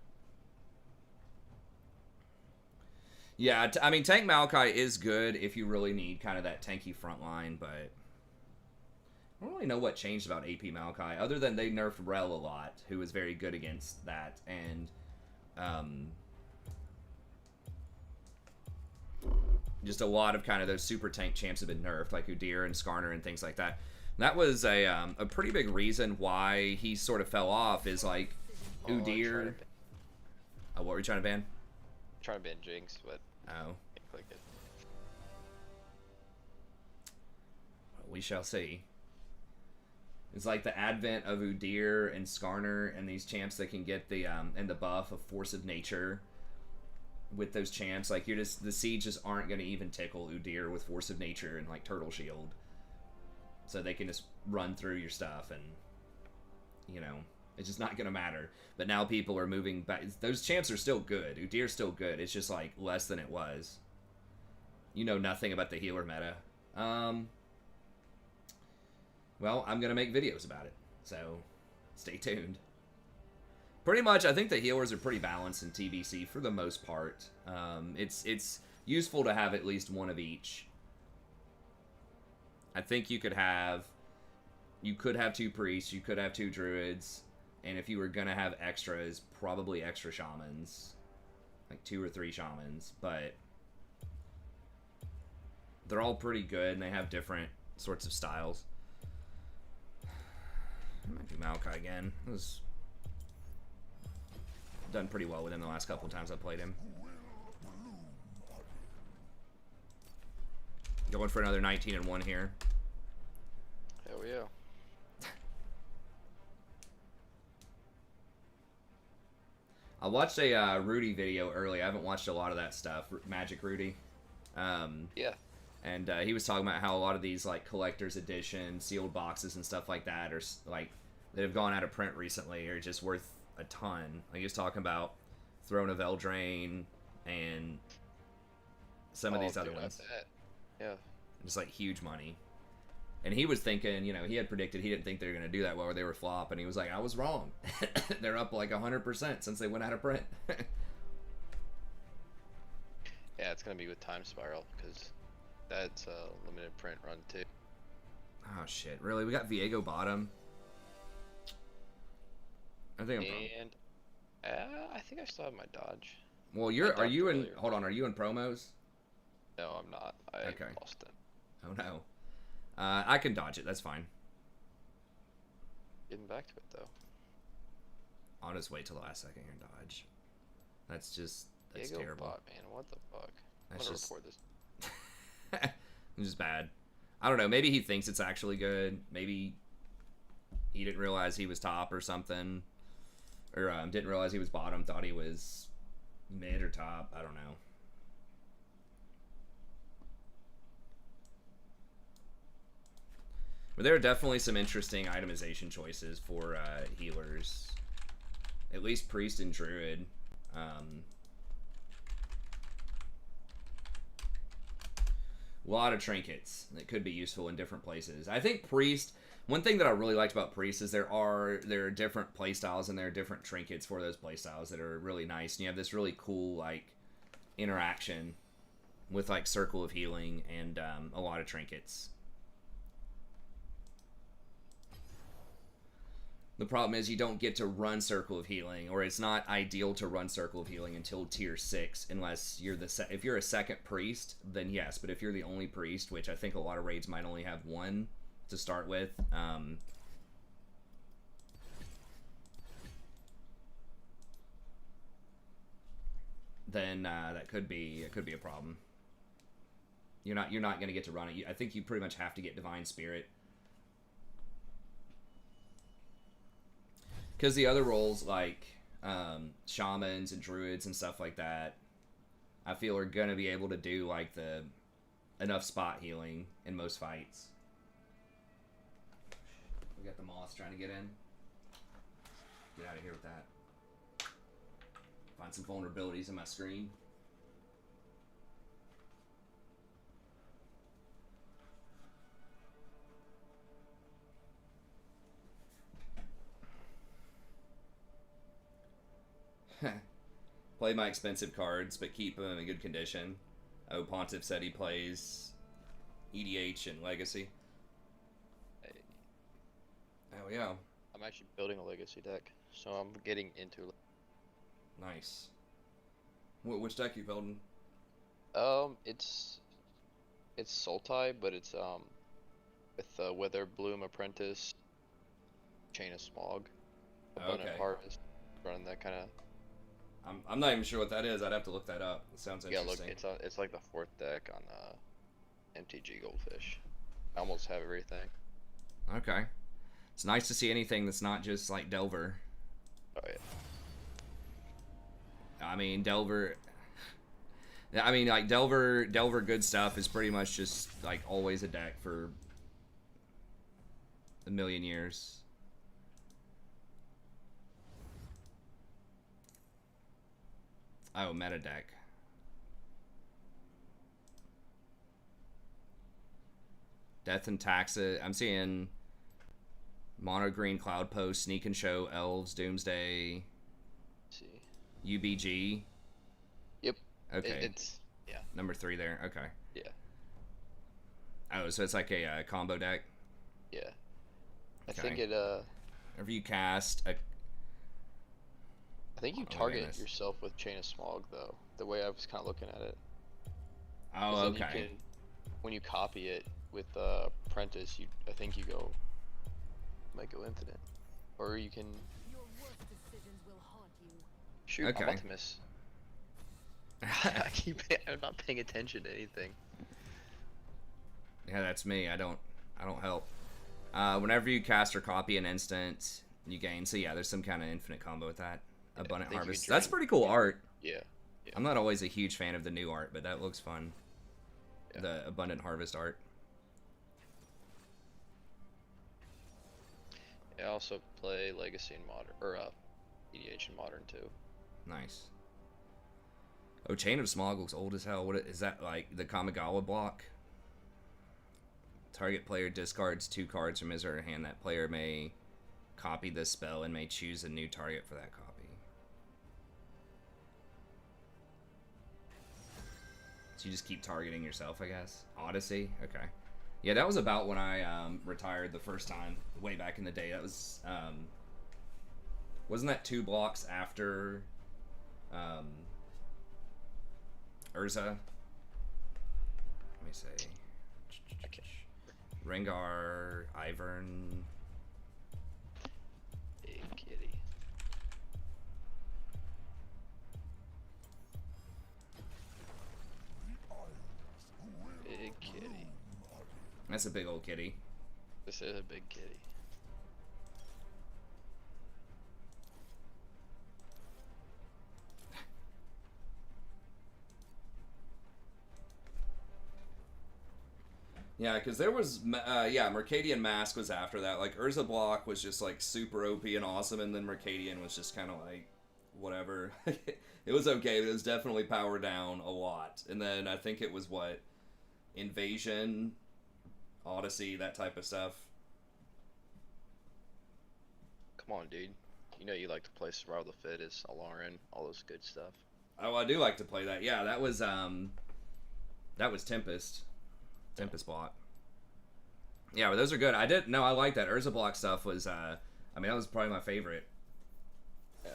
Yeah, I mean, Tank Maokai is good if you really need kind of that tanky front line, but I don't really know what changed about AP Maokai, other than they nerfed Rel a lot, who was very good against that, and just a lot of kind of those super tank champs have been nerfed, like Udyr and Skarner and things like that. That was a pretty big reason why he sort of fell off, is like Udyr. What were you trying to ban? Trying to ban Jinx, but oh, can't click it. We shall see. It's like the advent of Udyr and Skarner and these champs that can get the and the buff of Force of Nature. With those champs, like the sieges aren't going to even tickle Udyr with Force of Nature and like Turtle Shield. so they can just run through your stuff, and you know, it's just not gonna matter. But now people are moving back. Those champs are still good. Udyr's still good. It's just like less than it was. You know nothing about the healer meta. Well, I'm gonna make videos about it, so stay tuned. Pretty much, I think the healers are pretty balanced in TBC for the most part. It's useful to have at least one of each. I think you could have 2 priests, you could have 2 druids, and if you were gonna have extras, probably extra shamans, like 2 or 3 shamans. But they're all pretty good, and they have different sorts of styles. I might do Maokai again. It was done pretty well with him the last couple times I played him. Going for another 19-1 here. Hell yeah. I watched a Rudy video earlier. I haven't watched a lot of that stuff. Magic Rudy. Yeah. And he was talking about how a lot of these like collector's edition sealed boxes and stuff like that are like that have gone out of print recently are just worth a ton. Like he was talking about Throne of Eldraine and some of these other ones. Yeah. Just like huge money. And he was thinking, you know, he had predicted he didn't think they were going to do that well or they were flop, and he was like, I was wrong. They're up like 100% since they went out of print. Yeah, it's gonna be with Time Spiral because that's a limited print run too. Oh shit! Really? We got Viego bottom. I think And I think I still have my dodge. Well, are you in? Hold on. Are you in promos? No, I'm not. I Okay. lost it. Oh no. I can dodge it. That's fine. Getting back to it though. I'll just wait till the last second here and dodge. That's Diego terrible. Bot, man, what the fuck? I'm That's gonna just report this. it's just bad. I don't know. Maybe he thinks it's actually good. Maybe he didn't realize he was top or something, or didn't realize he was bottom. Thought he was mid or top. I don't know. But there are definitely some interesting itemization choices for healers. At least Priest and Druid. A lot of trinkets that could be useful in different places. I think Priest, one thing that I really liked about Priest is there are different playstyles and there are different trinkets for those playstyles that are really nice. And you have this really cool like interaction with like Circle of Healing and a lot of trinkets. The problem is you don't get to run Circle of Healing, or it's not ideal to run Circle of Healing until tier 6, unless you're if you're a second priest, then yes. But if you're the only priest, which I think a lot of raids might only have one to start with, then that could be a problem. You're not going to get to run it. I think you pretty much have to get Divine Spirit. Because the other roles, like shamans and druids and stuff like that, I feel are going to be able to do like enough spot healing in most fights. We got the moss trying to get in. Get out of here with that. Find some vulnerabilities in my screen. Play my expensive cards, but keep them in good condition. Oh, Pontiff said he plays EDH and Legacy. Hey, Oh, yeah. I'm actually building a Legacy deck, so I'm getting into it. Nice. Which deck you building? It's Sultai, but it's with Wither Bloom Apprentice, Chain of Smog, Abundant Okay. Harvest, running that kind of. I'm not even sure what that is. I'd have to look that up. It sounds Yeah, interesting. look, it's like the 4th deck on MTG Goldfish. I almost have everything. Okay. It's nice to see anything that's not just like Delver. Oh yeah. I mean, Delver. I mean, like Delver good stuff is pretty much just like always a deck for a million years. Oh, meta deck. Death and Taxa. I'm seeing Mono Green, Cloud Post, Sneak and Show, Elves, Doomsday, see. UBG. Yep. Okay. It's yeah. Number 3 there. Okay. Yeah. Oh, so it's like a combo deck. Yeah. I Okay. think it Whenever you cast a. I think you Oh my target goodness. yourself with Chain of Smog though. The way I was kind of looking at it. Oh, 'Cause then okay. You can, when you copy it with Apprentice, I think you might go infinite, or you can Your worst decisions will haunt you. shoot. Okay. I'm about to miss. I'm not paying attention to anything. Yeah, that's me. I don't help. Whenever you cast or copy an instant, you gain. So yeah, there's some kind of infinite combo with that. Abundant think you Harvest. can That's drain- pretty cool art. Yeah. Yeah. I'm not always a huge fan of the new art, but that looks fun. Yeah. The Abundant Harvest art. I also play Legacy and Modern, or EDH and Modern too. Nice. Oh, Chain of Smog looks old as hell. What is that, like the Kamigawa block? Target player discards 2 cards from his or her hand. That player may copy this spell and may choose a new target for that copy. So you just keep targeting yourself, I guess. Odyssey? Okay. Yeah, that was about when I retired the first time, way back in the day. That was, wasn't that 2 blocks after Urza? Let me see. Okay. Rengar, Ivern. Big kitty. Big kitty. That's a big old kitty. This is a big kitty. Yeah, because there was, Mercadian Mask was after that. Like, Urza Block was just, like, super OP and awesome, and then Mercadian was just kind of, like, whatever. It was okay, but it was definitely powered down a lot. And then I think it was, Invasion, Odyssey, that type of stuff. Come on, dude. You know you like to play Survival of the Fittest, Alarin, all those good stuff. Oh, I do like to play that. Yeah, that was Tempest. Tempest block. Yeah, but those are good. I like that. Urza block stuff was, that was probably my favorite. Yeah.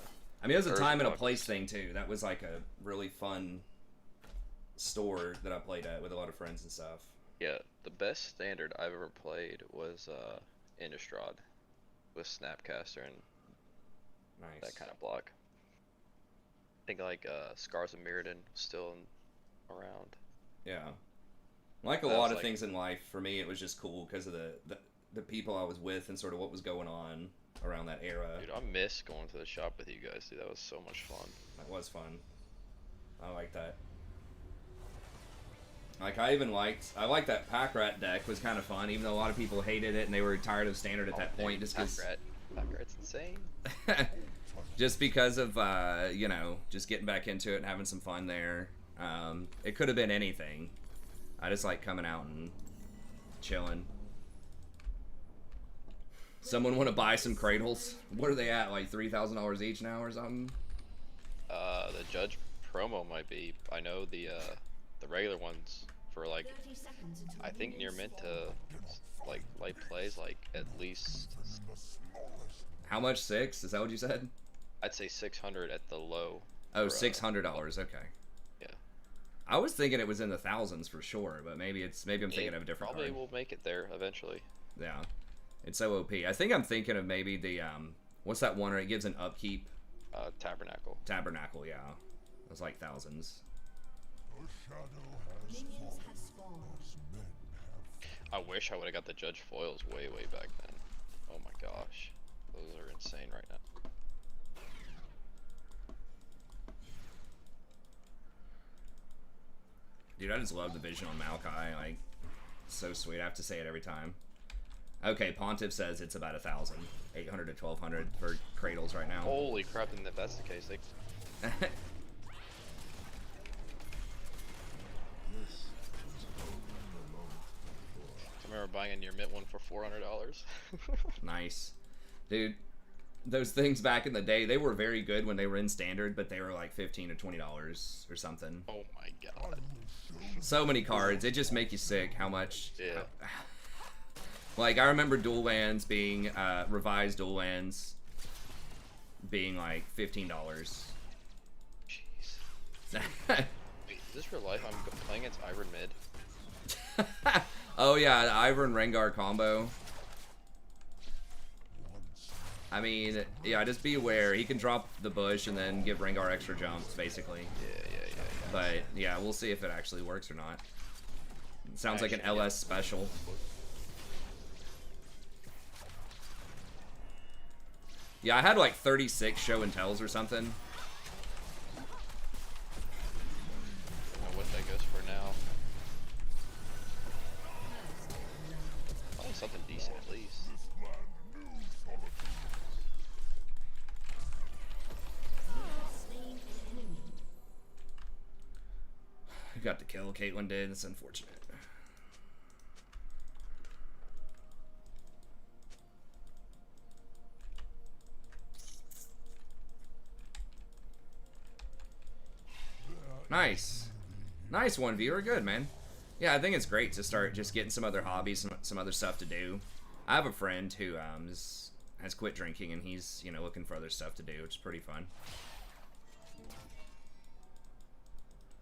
It was a Urza time and a block place is- thing, too. That was, like, a really fun store that I played at with a lot of friends and stuff. Yeah, the best standard I've ever played was Innistrad with Snapcaster and Nice. that kind of block. I think like Scars of Mirrodin still around. Yeah. Like a That lot was of like- things in life, for me, it was just cool because of the people I was with and sort of what was going on around that era. Dude, I miss going to the shop with you guys, dude. That was so much fun. That was fun. I like that. Like, I like that Pack Rat deck was kind of fun, even though a lot of people hated it and they were tired of Standard at that point, just because... Packrat's insane. just because of, just getting back into it and having some fun there. It could have been anything. I just like coming out and chilling. Someone want to buy some cradles? What are they at, like $3,000 each now or something? The Judge promo might be. I know the regular ones for like 30 seconds until I think near mint to like light plays like at least How much? 6? Is that what you said? I'd say 600 at the low. Oh, for, $600. Okay. Yeah. I was thinking it was in the thousands for sure, but maybe I'm thinking of a different Probably card. will make it there eventually. Yeah. It's so OP. I think I'm thinking of maybe the what's that one where it gives an upkeep? Tabernacle. Tabernacle, yeah. It was like thousands. A shadow has minions fallen have spawned. as men have. I wish I would have got the Judge foils way back then. Oh my gosh, those are insane right now. Dude, I just love the vision on Maokai. Like, so sweet. I have to say it every time. Okay, Pontiff says it's about 1,000, 800 to 1,200 for cradles right now. Holy crap! And if that's the case, they. I remember buying a near mint one for $400. Nice, dude. Those things back in the day, they were very good when they were in standard, but they were like $15 to $20 or something. Oh my god. So many cards, it just make you sick how much. Yeah. Like I remember dual lands being revised dual lands being like $15. Jeez. Wait, is this real life? I'm playing against Iron mid. Oh yeah, the Ivor and Rengar combo. I mean, yeah, just be aware. He can drop the bush and then give Rengar extra jumps, basically. Yeah. But yeah, we'll see if it actually works or not. It sounds like an LS special. Yeah, I had like 36 show and tells or something. I don't know what that goes for now. Probably something decent at least. I got the kill Caitlyn did. That's unfortunate. Nice. Nice one, viewer. Good, man. Yeah, I think it's great to start just getting some other hobbies, some other stuff to do. I have a friend who has quit drinking, and he's, you know, looking for other stuff to do, which is pretty fun.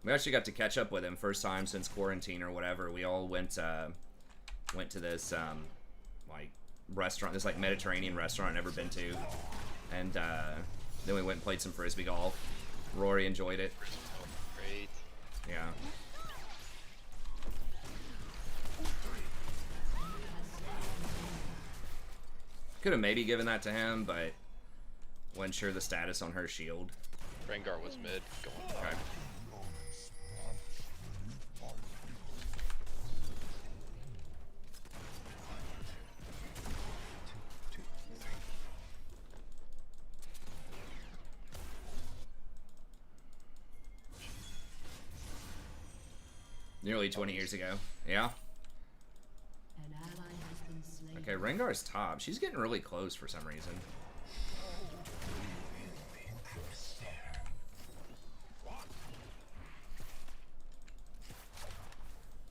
We actually got to catch up with him first time since quarantine or whatever. We all went to this like restaurant, this like Mediterranean restaurant I've never been to, and then we went and played some frisbee golf. Rory enjoyed it. Great. Yeah. Could have maybe given that to him, but wasn't sure the status on her shield. Rengar was mid. Going Okay. Nearly 20 years ago. Yeah. An ally has been slain. Okay, Rengar's top. She's getting really close for some reason.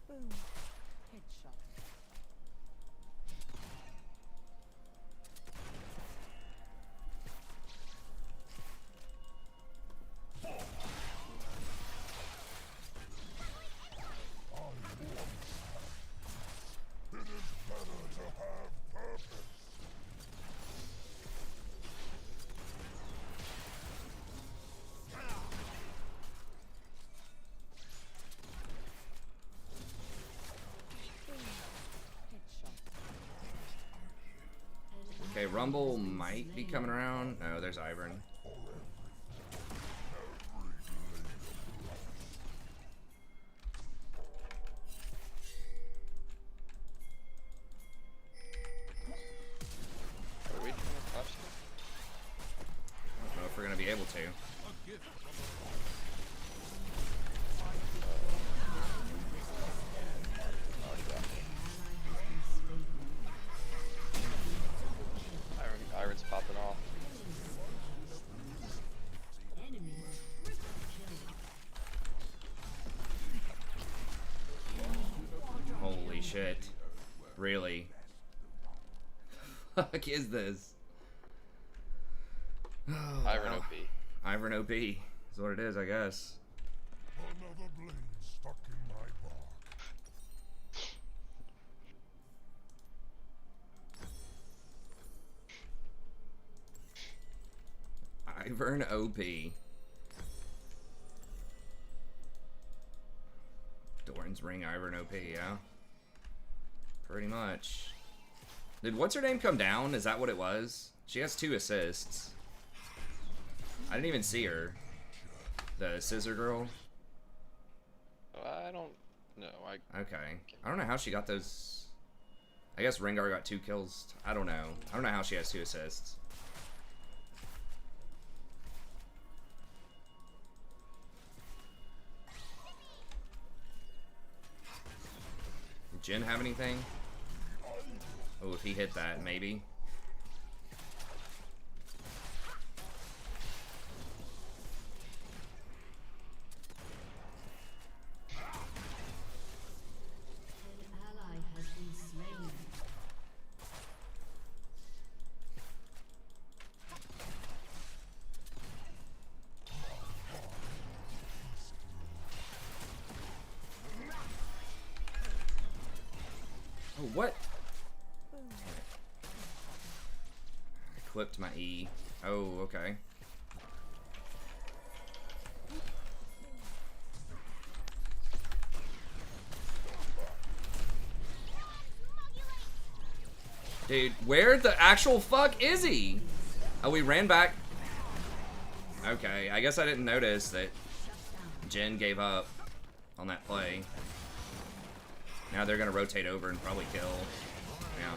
Boom. Headshot. Okay, Rumble might be coming around. No, there's Ivern. Are we trying to clash? I don't know if we're gonna be able to. Iron's popping off. Enemy triple kill. Holy shit. Really? Fuck is this? Oh, Iron wow. OP. Ivern OP is what it is, I guess. Another blade stuck in my bark. Ivern OP. Doran's Ring, Ivern OP, yeah. Pretty much. Did what's her name come down? Is that what it was? She has 2 assists. I didn't even see her. The scissor girl. I don't know. Okay. I don't know how she got those I guess Rengar got 2 kills. I don't know. I don't know how she has 2 assists. Did Jin have anything? Oh, if he hit that, maybe. Oh, what? I clipped my E. Oh, okay. Dude, where the actual fuck is he? Oh, we ran back. Okay, I guess I didn't notice that Jin gave up on that play. Now they're gonna rotate over and probably kill. Yeah.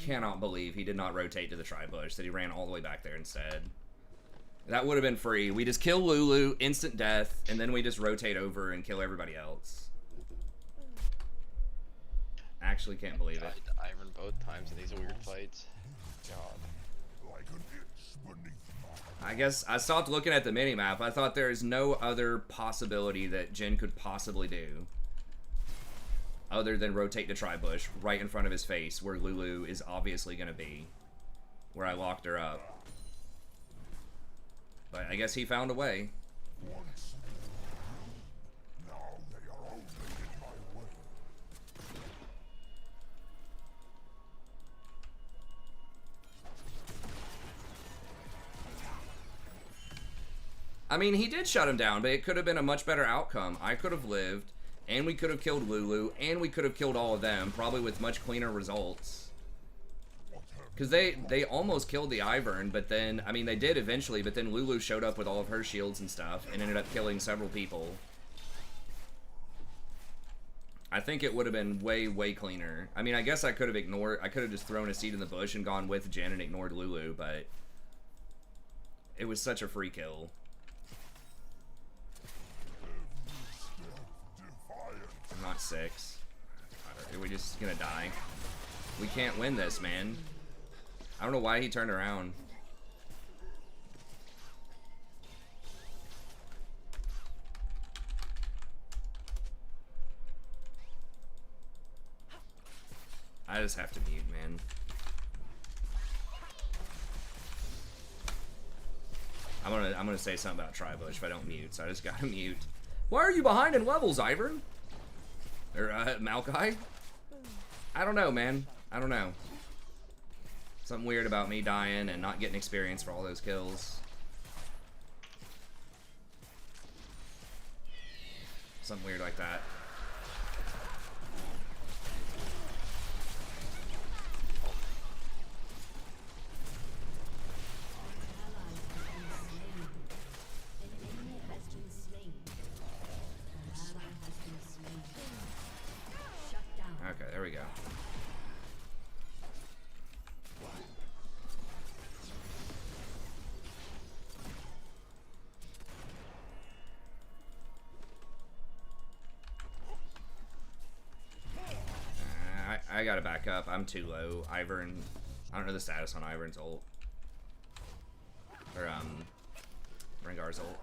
Cannot believe he did not rotate to the tri-bush, that he ran all the way back there instead. That would have been free. We just kill Lulu, instant death, and then we just rotate over and kill everybody else. Actually can't believe it. Iron both times in these weird fights. God. Like an itch beneath my I guess I stopped looking at the minimap. I thought there is no other possibility that Jin could possibly do other than rotate the tri-bush right in front of his face where Lulu is obviously going to be, where I locked her up. But I guess he found a way. once. Now they are only in my way. I mean, he did shut him down, but it could have been a much better outcome. I could have lived, and we could have killed Lulu, and we could have killed all of them, probably with much cleaner results. Because they almost killed the Ivern, but then, I mean, they did eventually, but then Lulu showed up with all of her shields and stuff, and ended up killing several people. I think it would have been way, way cleaner. I mean, I guess I could have just thrown a seed in the bush and gone with Jen and ignored Lulu, but it was such a free kill. I'm not 6. Are we just gonna die? We can't win this, man. I don't know why he turned around. I just have to mute, man. I'm gonna say something about tri-bush if I don't mute, so I just gotta mute. Why are you behind in levels, Ivern? Or Maokai? I don't know, man. I don't know. Something weird about me dying and not getting experience for all those kills. Something weird like that. Okay, there we go. I gotta back up. I'm too low. Ivern, I don't know the status on Ivern's ult. Or, Rengar's ult.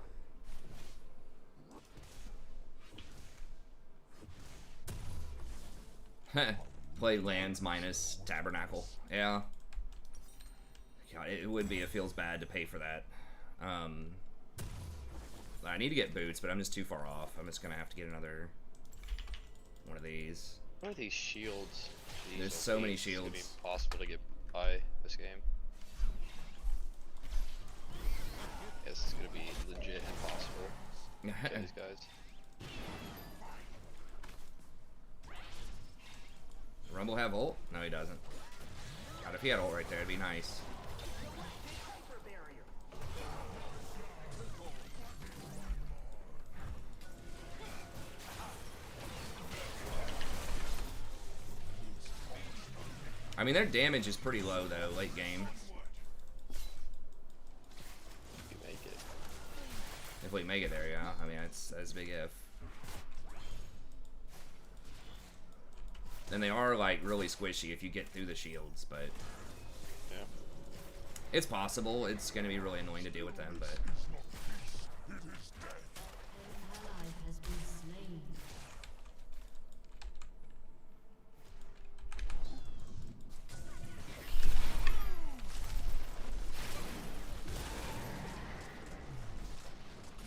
Play lands minus Tabernacle. Yeah. God, it would be. It feels bad to pay for that. I need to get boots, but I'm just too far off. I'm just gonna have to get another one of these. What are these shields? Jeez, There's so many It's gonna be shields. impossible to get by this game. This is gonna be legit impossible. Kill these guys. Rumble have ult? No, he doesn't. God, if he had ult right there, it'd be nice. I mean, their damage is pretty low though, late game. You make it. If we make it there, yeah. I mean, that's a big if. And they are like really squishy if you get through the shields, but Yeah. it's possible. It's gonna be really annoying to deal with them, but An ally has been slain.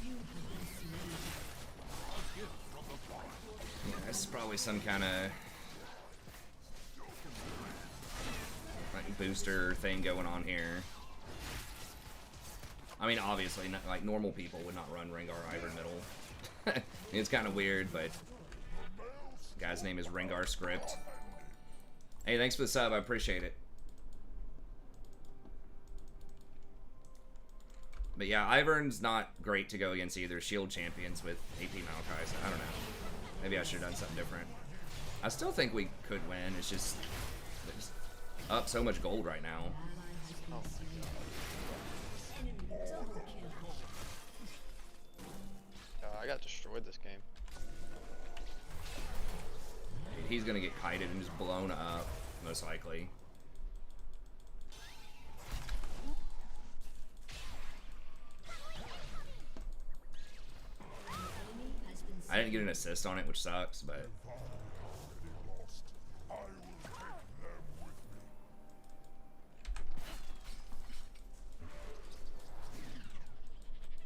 You have been slain. yeah, this is probably some kind of like booster thing going on here. I mean, obviously, not, like normal people would not run Rengar Ivern middle. It's kind of weird, but guy's name is Rengar Script. Hey, thanks for the sub. I appreciate it. But yeah, Ivern's not great to go against either shield champions with AP Maokai, so I don't know. Maybe I should have done something different. I still think we could win. It's just up so much gold right now. Ally has been slain. Enemy double kill. I got destroyed this game. He's gonna get kited and just blown up, most likely. Enemy has been I didn't get an assist on it, which sucks, but Lost. I will take them with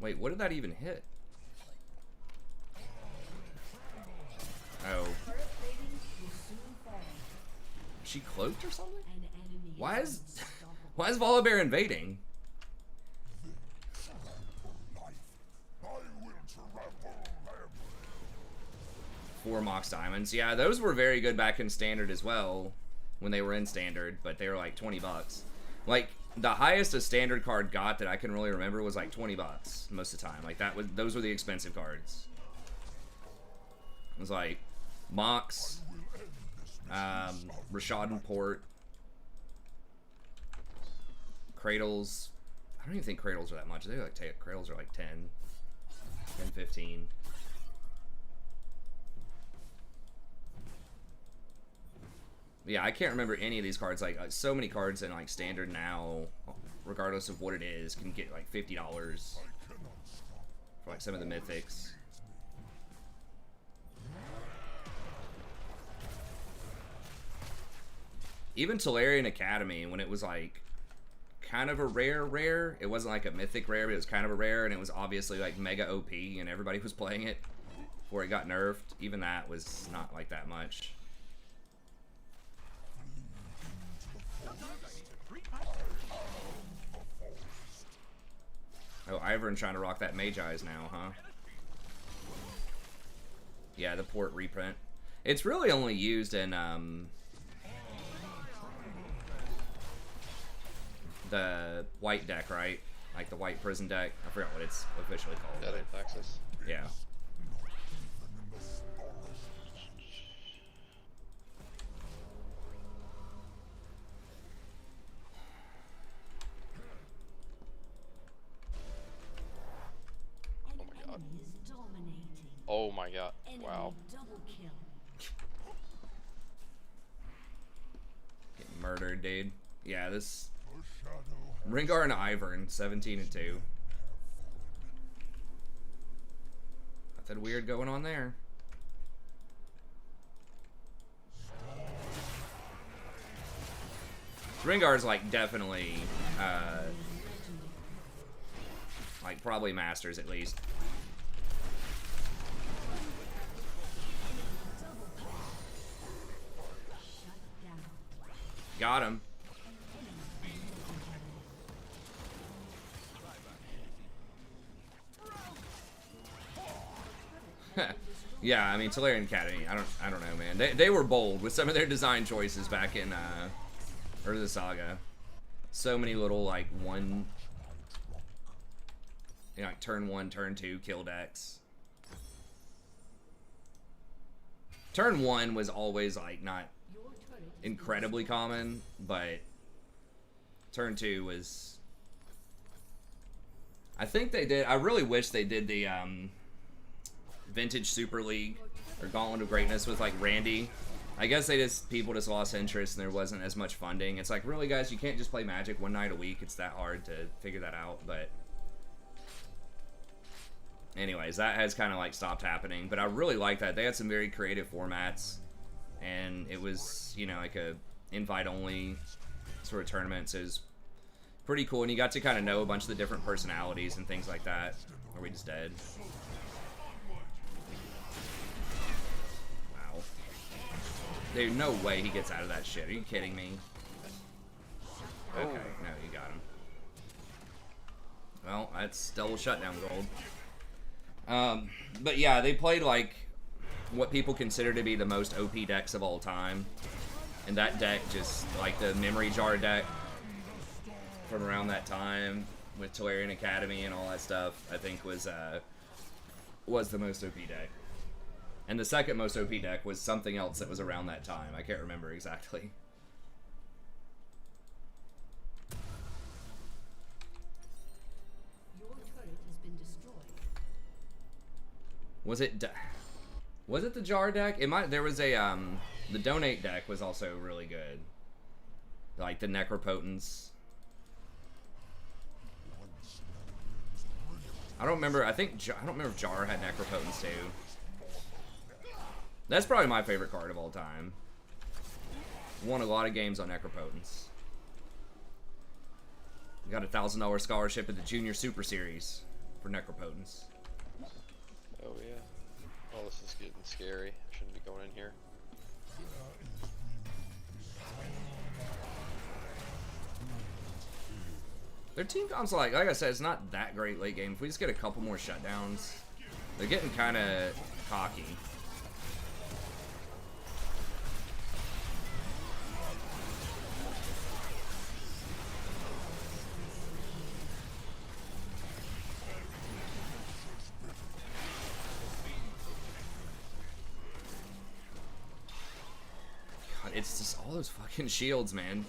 me. wait, what did that even hit? Oh, she cloaked or something? An enemy Why has is been stopped. why is Volibear invading? Life. I will trample them. 4 Mox Diamonds. Yeah, those were very good back in Standard as well, when they were in Standard, but they were like 20 bucks. Like, the highest a Standard card got that I can really remember was like 20 bucks most of the time. Like, those were the expensive cards. It was like Mox, Rashad and Port, Cradles. I don't even think Cradles are that much. They like Cradles are like 10, 15. Yeah, I can't remember any of these cards. Like, so many cards in like Standard now, regardless of what it is, can get like $50 for like some of the mythics. Even Tolarian Academy, when it was like kind of a rare, it wasn't like a mythic rare, but it was kind of a rare, and it was obviously like mega OP, and everybody was playing it before it got nerfed. Even that was not like that much. Oh, Ivern trying to rock that Mage Eyes now, huh? Yeah, the port reprint. It's really only used in the white deck, right? Like the white prison deck. I forgot what it's officially called. Dead but Texas. yeah. An my God. enemy is dominating. Oh my god. Enemy Wow. double kill. Getting murdered, dude. Yeah, this The shadow has Rengar and Ivern, 17 and 2. Nothing weird going on there. Rengar's like definitely like probably Masters at least. Shut down. Got him. Yeah, I mean Tolarian Academy. I don't know, man. They were bold with some of their design choices back in Earth of the Saga. So many little like one, you know, like turn 1, turn 2 kill decks. Turn 1 was always like not Your turret incredibly common, but turn 2 was... I think they did... I really wish they did the Vintage Super League or Gauntlet of Greatness with like Randy. I guess people just lost interest and there wasn't as much funding. It's like, really guys, you can't just play Magic one night a week. It's that hard to figure that out, but anyways, that has kind of like stopped happening. But I really like that. They had some very creative formats, and it was, you know, like a invite only sort of tournament, so it was pretty cool. And you got to kind of know a bunch of the different personalities and things like that. Are we just dead? Wow. Dude, no way he gets out of that shit. Are you kidding me? Okay, no, you got him. Well, that's double shutdown gold. But yeah, they played like what people consider to be the most OP decks of all time. And that deck, just like the Memory Jar deck from around that time with Tolarian Academy and all that stuff, I think was the most OP deck. And the second most OP deck was something else that was around that time. I can't remember exactly. Your turret has been destroyed. Was it the Jar deck? It might. There was a the Donate deck was also really good. Like the Necropotence. I don't remember. I don't remember if Jar had Necropotence too. That's probably my favorite card of all time. Won a lot of games on Necropotence. Got a $1,000 scholarship at the Junior Super Series for Necropotence. Oh yeah. Oh, this is getting scary. I shouldn't be going in here. Their team comps, like I said, it's not that great late game. If we just get a couple more shutdowns, they're getting kind of cocky. God, it's just all those fucking shields, man.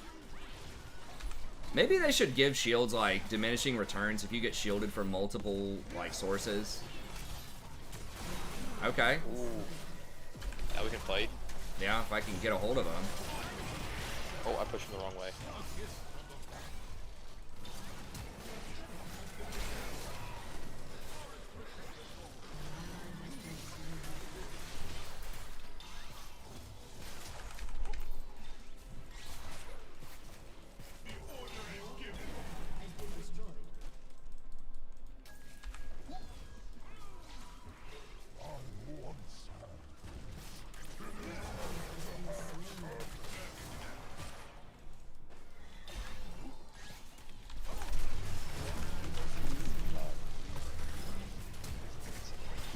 Maybe they should give shields like diminishing returns if you get shielded from multiple like sources. Okay. Ooh. Now we can fight. Yeah, if I can get a hold of them. Oh, I pushed him the wrong way.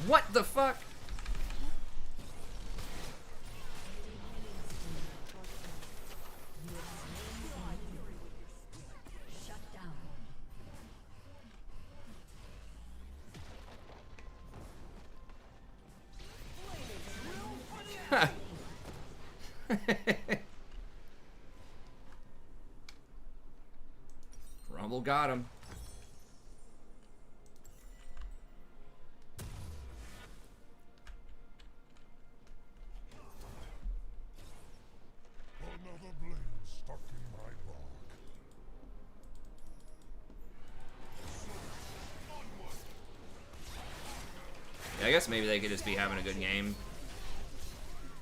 What the fuck? Shut down. Rumble got him. Another blade stuck in my bark. Yeah, I guess maybe they could just be having a good game.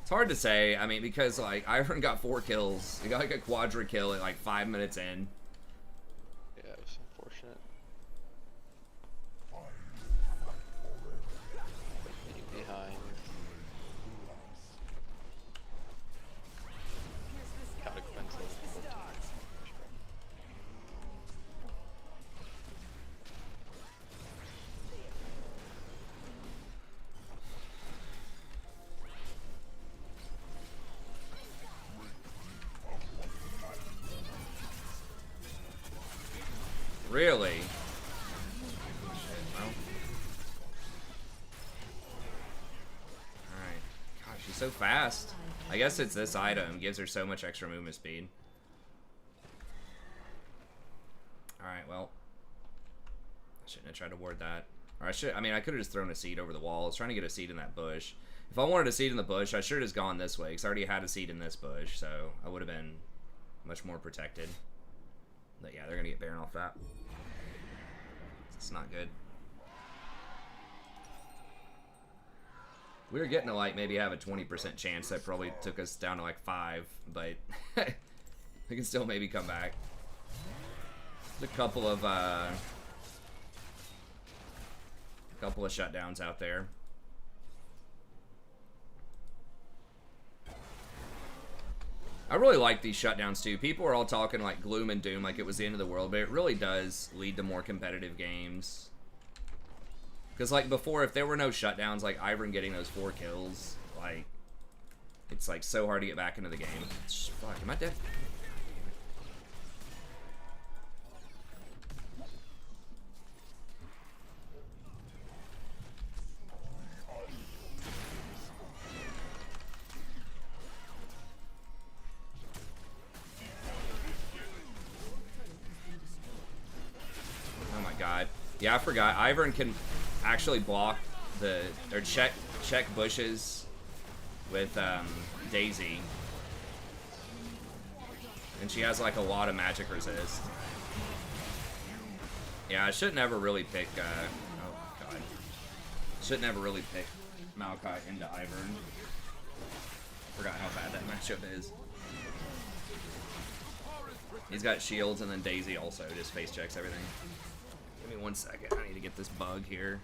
It's hard to say. I mean, because like Iron got 4 kills. He got like a quadra kill at like 5 minutes in. Yeah, it was unfortunate. Behind. Consequences. Really? Well. Alright. Gosh, she's so fast. I guess it's this item. Gives her so much extra movement speed. Alright, well. I shouldn't have tried to ward that. Or I mean, I could have just thrown a seed over the wall. I was trying to get a seed in that bush. If I wanted a seed in the bush, I should have just gone this way, because I already had a seed in this bush, so I would have been much more protected. But yeah, they're going to get Baron off that. It's not good. We were getting to like maybe have a 20% chance. That probably took us down to like 5, but we can still maybe come back. There's a couple of shutdowns out there. I really like these shutdowns too. People are all talking like gloom and doom, like it was the end of the world, but it really does lead to more competitive games. Because like before, if there were no shutdowns, like Ivern getting those 4 kills, like it's like so hard to get back into the game. Fuck, am I dead? Oh my god. Yeah, I forgot. Ivern can actually block the, or check bushes with Daisy. And she has like a lot of magic resist. Yeah, I should never really pick, oh god. Should never really pick Maokai into Ivern. Forgot how bad that matchup is. He's got shields, and then Daisy also just face checks everything. Give me 1 second. I need to get this bug here.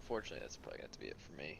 Fortunately, that's probably got to be it for me.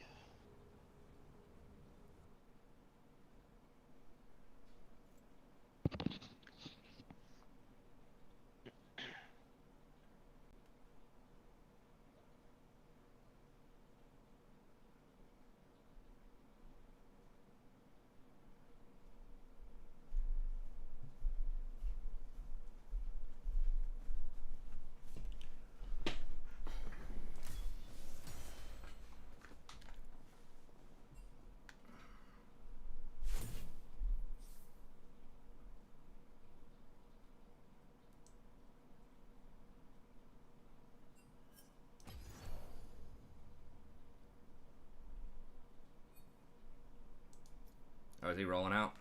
Oh, is he rolling out?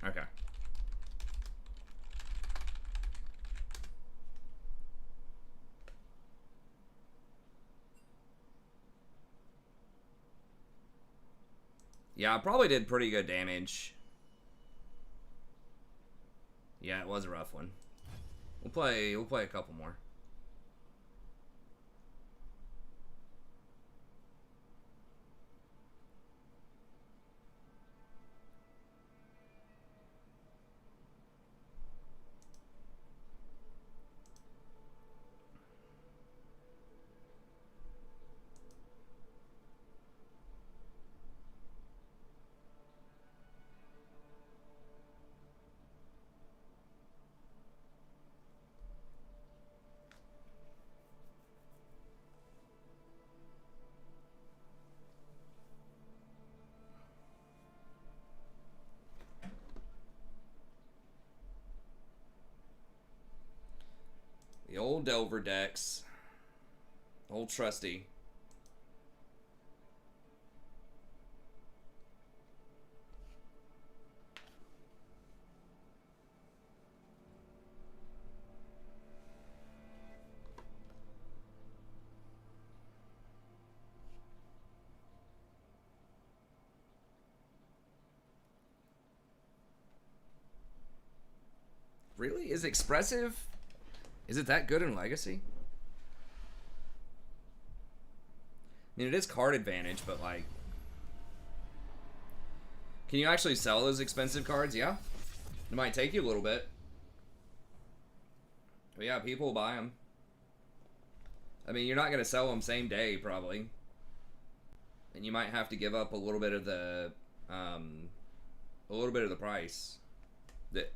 Okay. Yeah, I probably did pretty good damage. Yeah, it was a rough one. We'll play a couple more. The old Delver decks. Old trusty. Really? Is expressive? Is it that good in Legacy? I mean, it is card advantage, but like... Can you actually sell those expensive cards? Yeah. It might take you a little bit. But yeah, people will buy them. I mean, you're not going to sell them same day, probably. And you might have to give up a little bit of the... price.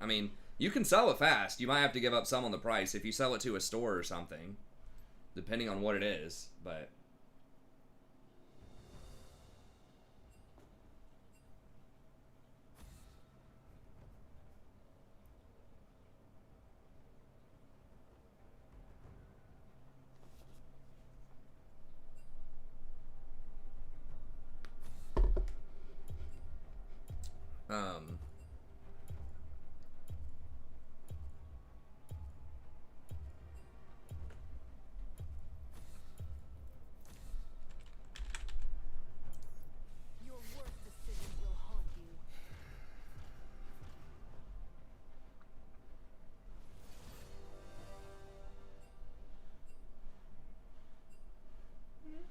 I mean, you can sell it fast. You might have to give up some on the price if you sell it to a store or something, depending on what it is, but... Your worst decision will haunt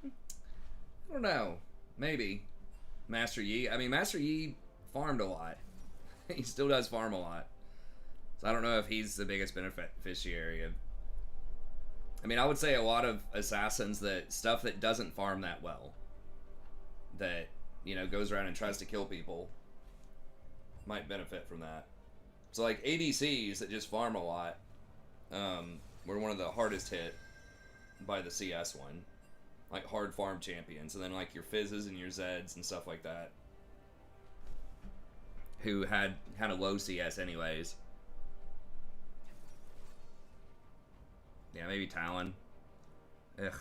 you. I don't know. Maybe. Master Yi. I mean, Master Yi farmed a lot. He still does farm a lot. So I don't know if he's the biggest beneficiary of... I mean, I would say a lot of assassins that... Stuff that doesn't farm that well. That, you know, goes around and tries to kill people. Might benefit from that. So, like, ADCs that just farm a lot... were one of the hardest hit by the CS one. Like, hard farm champions. And then, like, your Fizzes and your Zeds and stuff like that. Who had kind of low CS anyways. Yeah, maybe Talon. Ugh.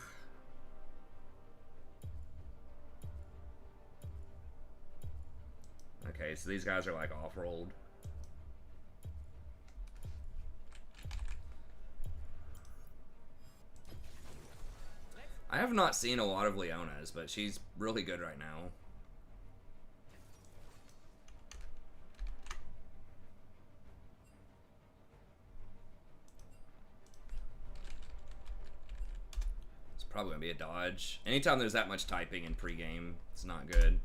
Okay, so these guys are like off-rolled. I have not seen a lot of Leona's, but she's really good right now. Probably gonna be a dodge. Anytime there's that much typing in pregame, it's not good.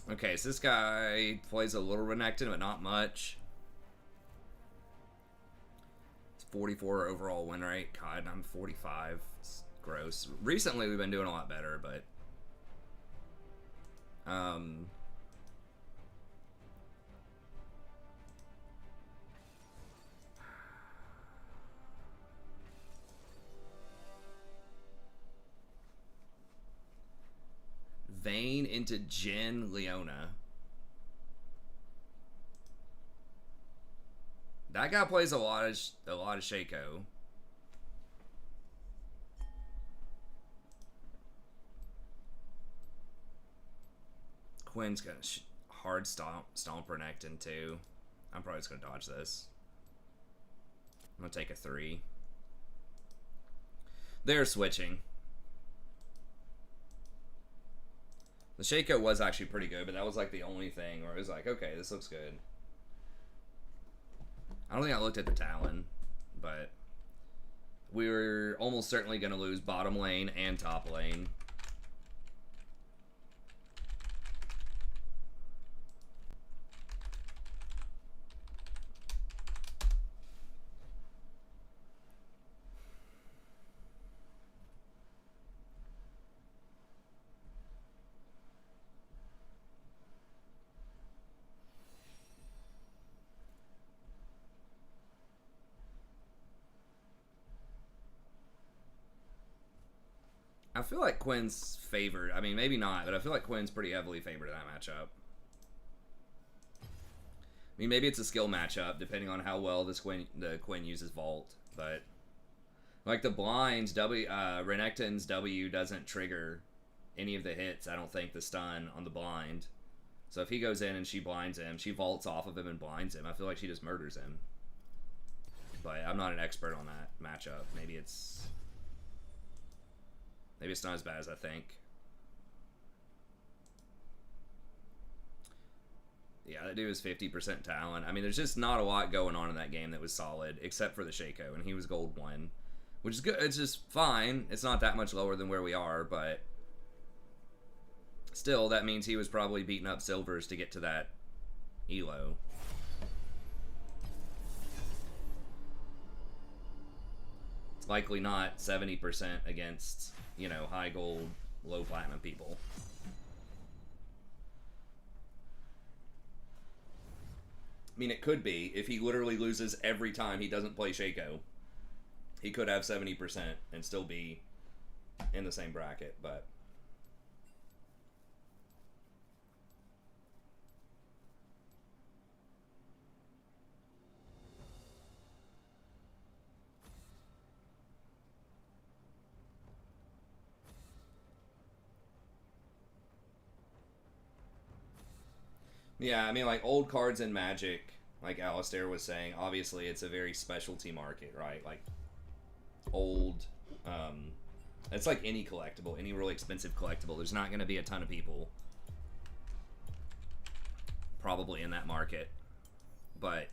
Okay, so this guy plays a little Renekton, but not much. 44 overall win rate. God, I'm 45. It's gross. Recently, we've been doing a lot better, but... Vayne into Jhin Leona. That guy plays a lot of Shaco. Quinn's gonna hard stomp Renekton too. I'm probably just gonna dodge this. I'm gonna take a 3. They're switching. The Shaco was actually pretty good, but that was like the only thing where it was like, okay, this looks good. I don't think I looked at the Talon, but we were almost certainly going to lose bottom lane and top lane. I feel like Quinn's favored. I mean, maybe not, but I feel like Quinn's pretty heavily favored in that matchup. I mean, maybe it's a skill matchup, depending on how well the Quinn uses Vault. But, like, the blinds, Renekton's W doesn't trigger any of the hits, I don't think, the stun on the blind. So if he goes in and she blinds him, she vaults off of him and blinds him, I feel like she just murders him. But I'm not an expert on that matchup. Maybe it's not as bad as I think. Yeah, that dude was 50% talent. I mean, there's just not a lot going on in that game that was solid, except for the Shaco, and he was gold 1. Which is good. It's just fine. It's not that much lower than where we are, but... Still, that means he was probably beating up silvers to get to that elo. It's likely not 70% against, you know, high gold, low platinum people. I mean, it could be. If he literally loses every time he doesn't play Shaco, he could have 70% and still be in the same bracket, but... Yeah, I mean, like, old cards in Magic, like Alistair was saying, obviously it's a very specialty market, right? Like, old, it's like any collectible, any really expensive collectible. There's not going to be a ton of people probably in that market, but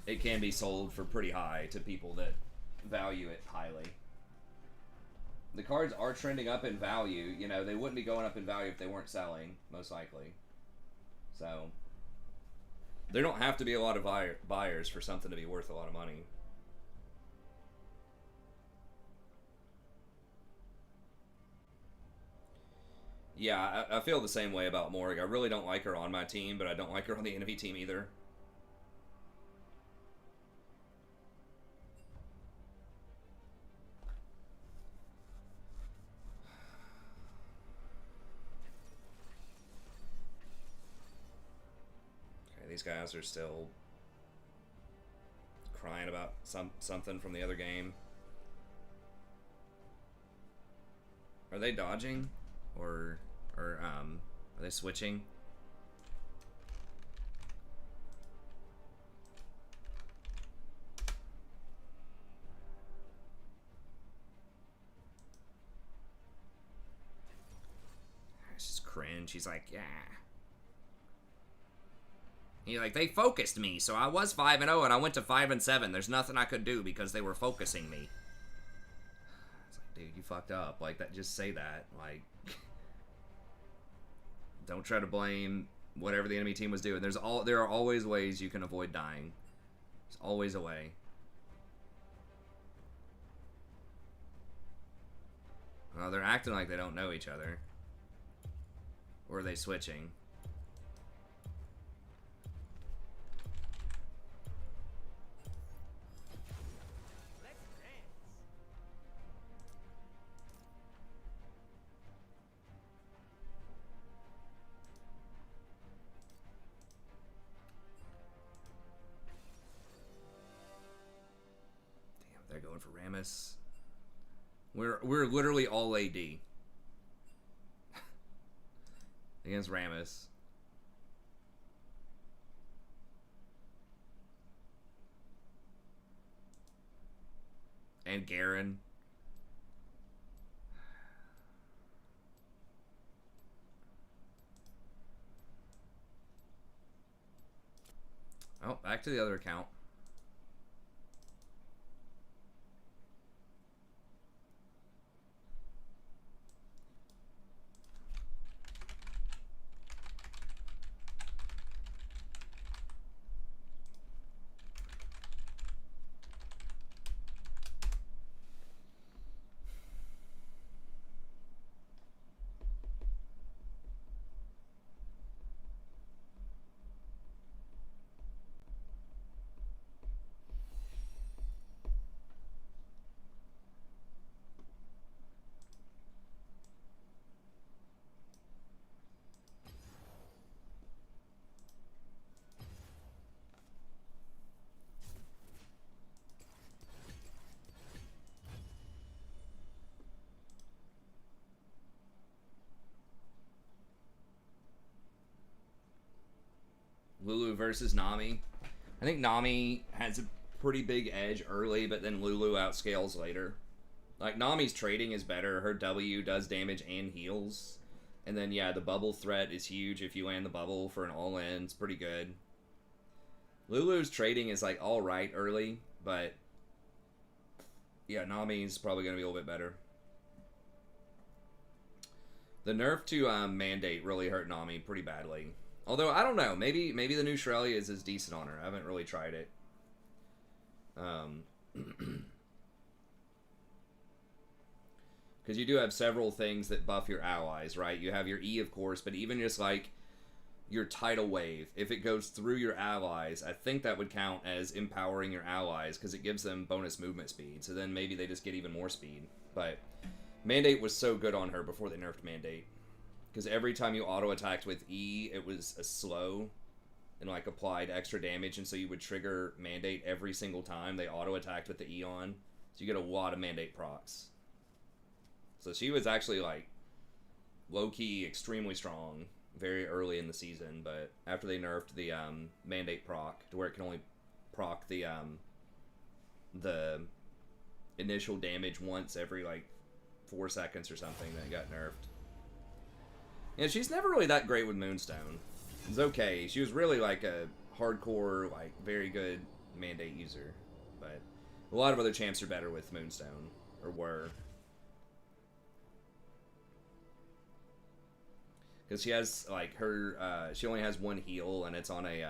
it can be sold for pretty high to people that value it highly. The cards are trending up in value. You know, they wouldn't be going up in value if they weren't selling, most likely. So, there don't have to be a lot of buyers for something to be worth a lot of money. Yeah, I feel the same way about Morg. I really don't like her on my team, but I don't like her on the enemy team either. These guys are still crying about something from the other game. Are they dodging, or are they switching? It's just cringe. He's like, yeah. He's like, they focused me, so I was 5-0 and I went to 5-7. There's nothing I could do because they were focusing me. It's like, dude, you fucked up. Like, that. Just say that. Like, don't try to blame whatever the enemy team was doing. There are always ways you can avoid dying. There's always a way. Well, they're acting like they don't know each other. Or are they switching? They're going for Rammus. We're literally all AD against Rammus. And Garen. Oh, back to the other account. Lulu versus Nami. I think Nami has a pretty big edge early, but then Lulu outscales later. Like, Nami's trading is better. Her W does damage and heals. And then, yeah, the bubble threat is huge if you land the bubble for an all-in. It's pretty good. Lulu's trading is, like, alright early, but... yeah, Nami's probably going to be a little bit better. The nerf to Mandate really hurt Nami pretty badly. Although, I don't know. Maybe the new Shrelia is decent on her. I haven't really tried it. Because you do have several things that buff your allies, right? You have your E, of course, but even just like your tidal wave, if it goes through your allies, I think that would count as empowering your allies because it gives them bonus movement speed. So then maybe they just get even more speed. But Mandate was so good on her before they nerfed Mandate. Because every time you auto-attacked with E, it was a slow and like applied extra damage. And so you would trigger Mandate every single time they auto-attacked with the E on. So you get a lot of Mandate procs. So she was actually like low-key extremely strong very early in the season, but after they nerfed the Mandate proc to where it can only proc the initial damage once every like 4 seconds or something, that got nerfed. And she's never really that great with Moonstone. It's okay. She was really like a hardcore, like very good Mandate user, but a lot of other champs are better with Moonstone, or were. Because she has, like, her, she only has one heal, and it's on a,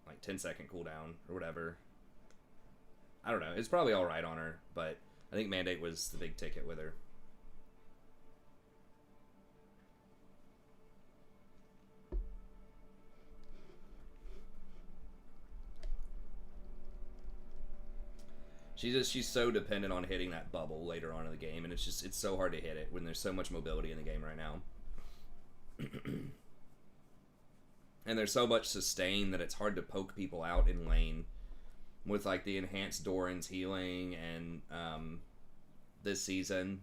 like, 10-second cooldown, or whatever. I don't know. It's probably alright on her, but I think Mandate was the big ticket with her. She's so dependent on hitting that bubble later on in the game, and it's so hard to hit it when there's so much mobility in the game right now. And there's so much sustain that it's hard to poke people out in lane with like the enhanced Doran's healing and this season,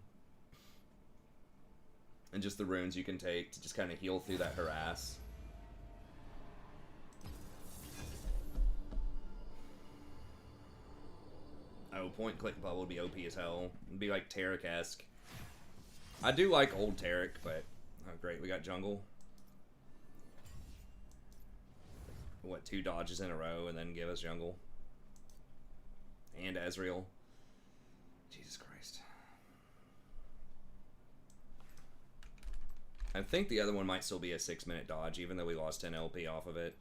and just the runes you can take to just kind of heal through that harass. Oh, point click bubble would be OP as hell. It'd be like Tarek-esque. I do like old Tarek, but oh great, we got jungle. What, 2 dodges in a row and then give us jungle? And Ezreal. Jesus Christ. I think the other one might still be a 6-minute dodge, even though we lost 10 LP off of it.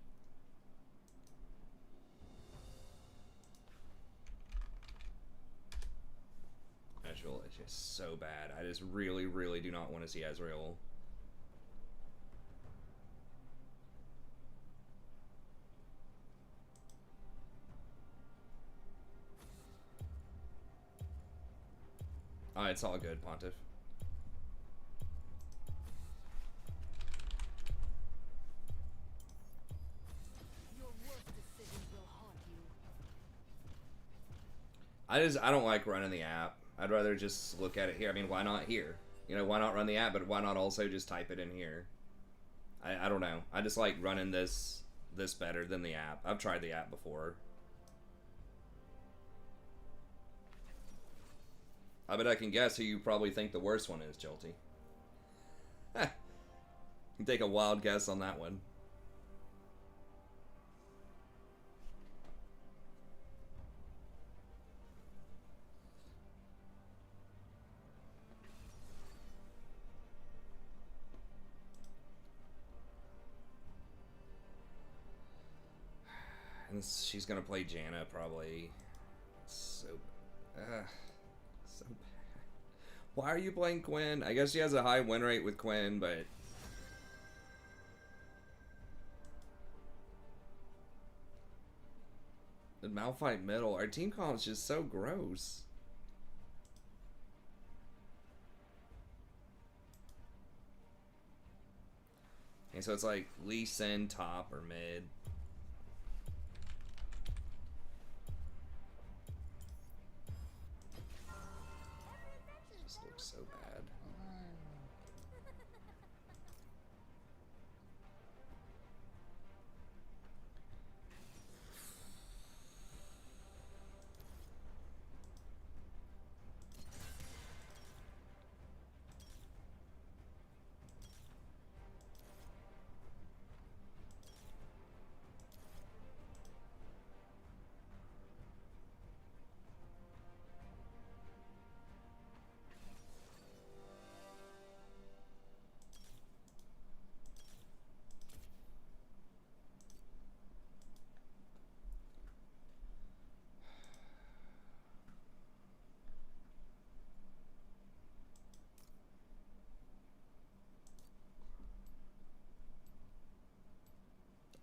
Ezreal is just so bad. I just really, really do not want to see Ezreal. Oh, it's all good, Pontiff. Your worst decision will haunt you. I don't like running the app. I'd rather just look at it here. I mean, why not here? You know, why not run the app, but why not also just type it in here? I don't know. I just like running this better than the app. I've tried the app before. I bet I can guess who you probably think the worst one is, Jolty. You can take a wild guess on that one. And she's gonna play Janna probably. So bad. Why are you playing Quinn? I guess she has a high win rate with Quinn, but the Malphite middle. Our team comp is just so gross. And so it's like Lee Sin top or mid. So bad.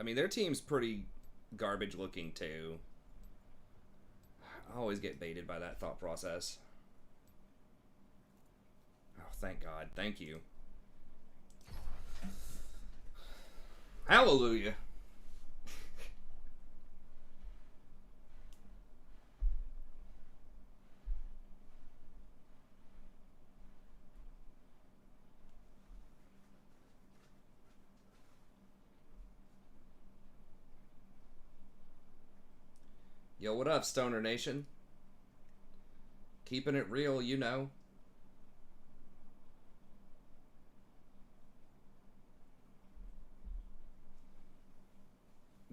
I mean, their team's pretty garbage looking too. I always get baited by that thought process. Oh, thank God. Thank you. Hallelujah. Yo, what up, Stoner Nation? Keeping it real, you know.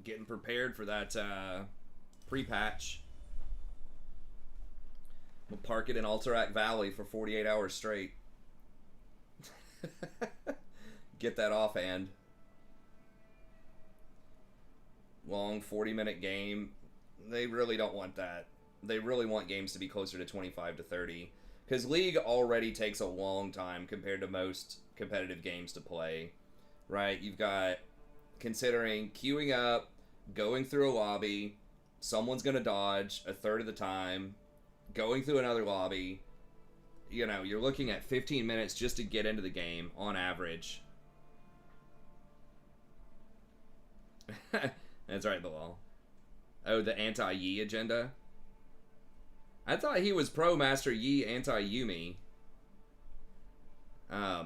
Getting prepared for that pre-patch. We'll park it in Alterac Valley for 48 hours straight. Get that offhand. Long 40-minute game. They really don't want that. They really want games to be closer to 25 to 30. Because League already takes a long time compared to most competitive games to play. Right? You've got, considering queuing up, going through a lobby, someone's going to dodge a third of the time, going through another lobby. You know, you're looking at 15 minutes just to get into the game on average. That's right, Bilal. Oh, the anti-Yi agenda? I thought he was pro-Master Yi, anti-Yuumi. I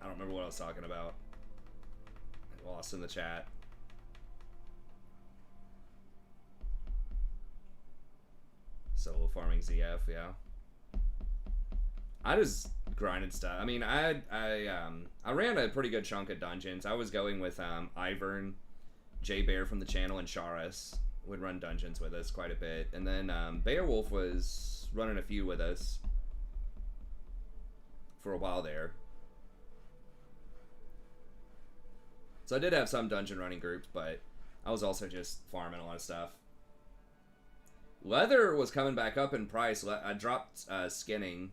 don't remember what I was talking about. I lost in the chat. Solo farming ZF, yeah. I just grinded stuff. I mean, I ran a pretty good chunk of dungeons. I was going with Ivern, Jay Bear from the channel, and Charas would run dungeons with us quite a bit. And then Beowulf was running a few with us for a while there. So I did have some dungeon running groups, but I was also just farming a lot of stuff. Leather was coming back up in price. I dropped skinning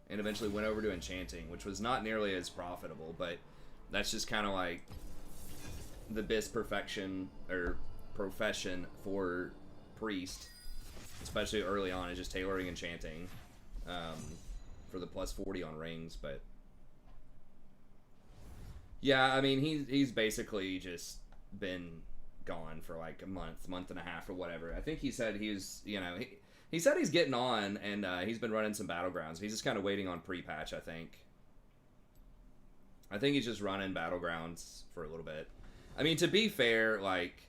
and eventually went over to enchanting, which was not nearly as profitable, but that's just kind of like the best perfection or profession for priest, especially early on, is just tailoring enchanting for the plus 40 on rings. But yeah, I mean, he's basically just been gone for like a month and a half or whatever. I think he said he's, you know, he said he's getting on, and he's been running some Battlegrounds. He's just kind of waiting on pre-patch, I think. I think he's just running Battlegrounds for a little bit. I mean, to be fair, like,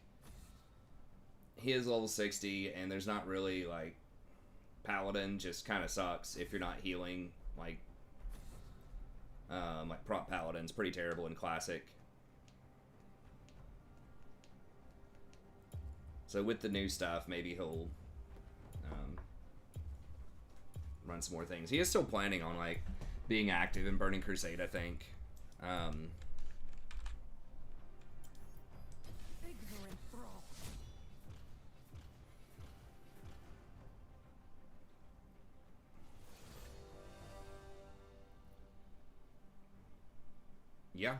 he is level 60, and there's not really, like, Paladin just kind of sucks if you're not healing. Like Prop Paladin's pretty terrible in Classic. So with the new stuff, maybe he'll run some more things. He is still planning on, like, being active in Burning Crusade, I think. Ignorant thrall. Yeah.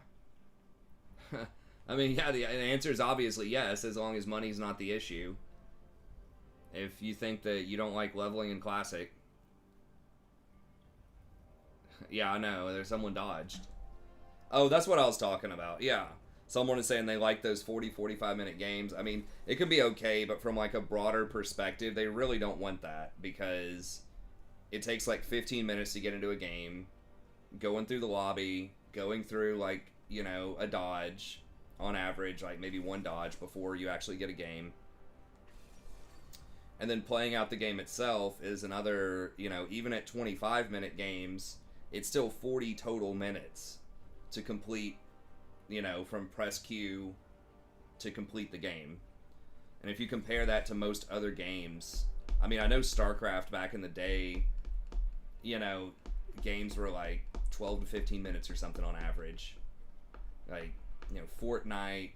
I mean, yeah, the answer is obviously yes, as long as money's not the issue. If you think that you don't like leveling in Classic... Yeah, I know. There's someone dodged. Oh, that's what I was talking about. Yeah. Someone is saying they like those 40, 45-minute games. I mean, it could be okay, but from, like, a broader perspective, they really don't want that, because it takes, like, 15 minutes to get into a game, going through the lobby, going through, like, you know, a dodge, on average, like, maybe one dodge before you actually get a game. And then playing out the game itself is another, you know, even at 25-minute games, it's still 40 total minutes to complete, you know, from press Q to complete the game. And if you compare that to most other games, I mean, I know StarCraft back in the day, you know, games were like 12 to 15 minutes or something on average. Like, you know, Fortnite,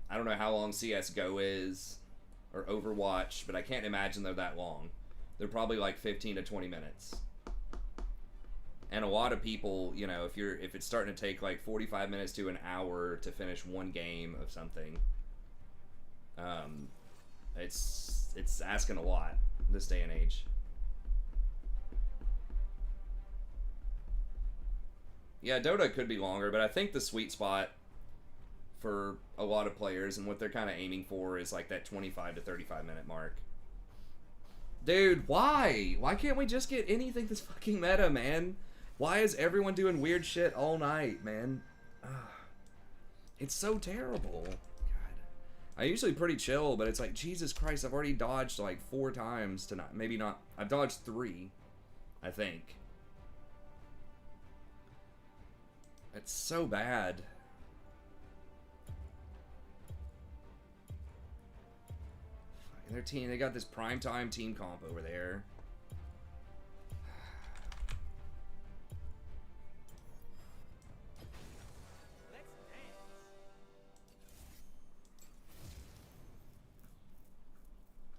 I don't know how long CSGO is, or Overwatch, but I can't imagine they're that long. they're probably like 15 to 20 minutes. And a lot of people, you know, if it's starting to take like 45 minutes to an hour to finish one game of something, it's asking a lot this day and age. Yeah, Dota could be longer, but I think the sweet spot for a lot of players and what they're kind of aiming for is like that 25 to 35 minute mark. Dude, why? Why can't we just get anything that's fucking meta, man? Why is everyone doing weird shit all night, man? Ugh. It's so terrible. God. I'm usually pretty chill, but it's like, Jesus Christ, I've already dodged like 4 times tonight. Maybe not. I've dodged 3, I think. It's so bad. Fucking their team, they got this primetime team comp over there.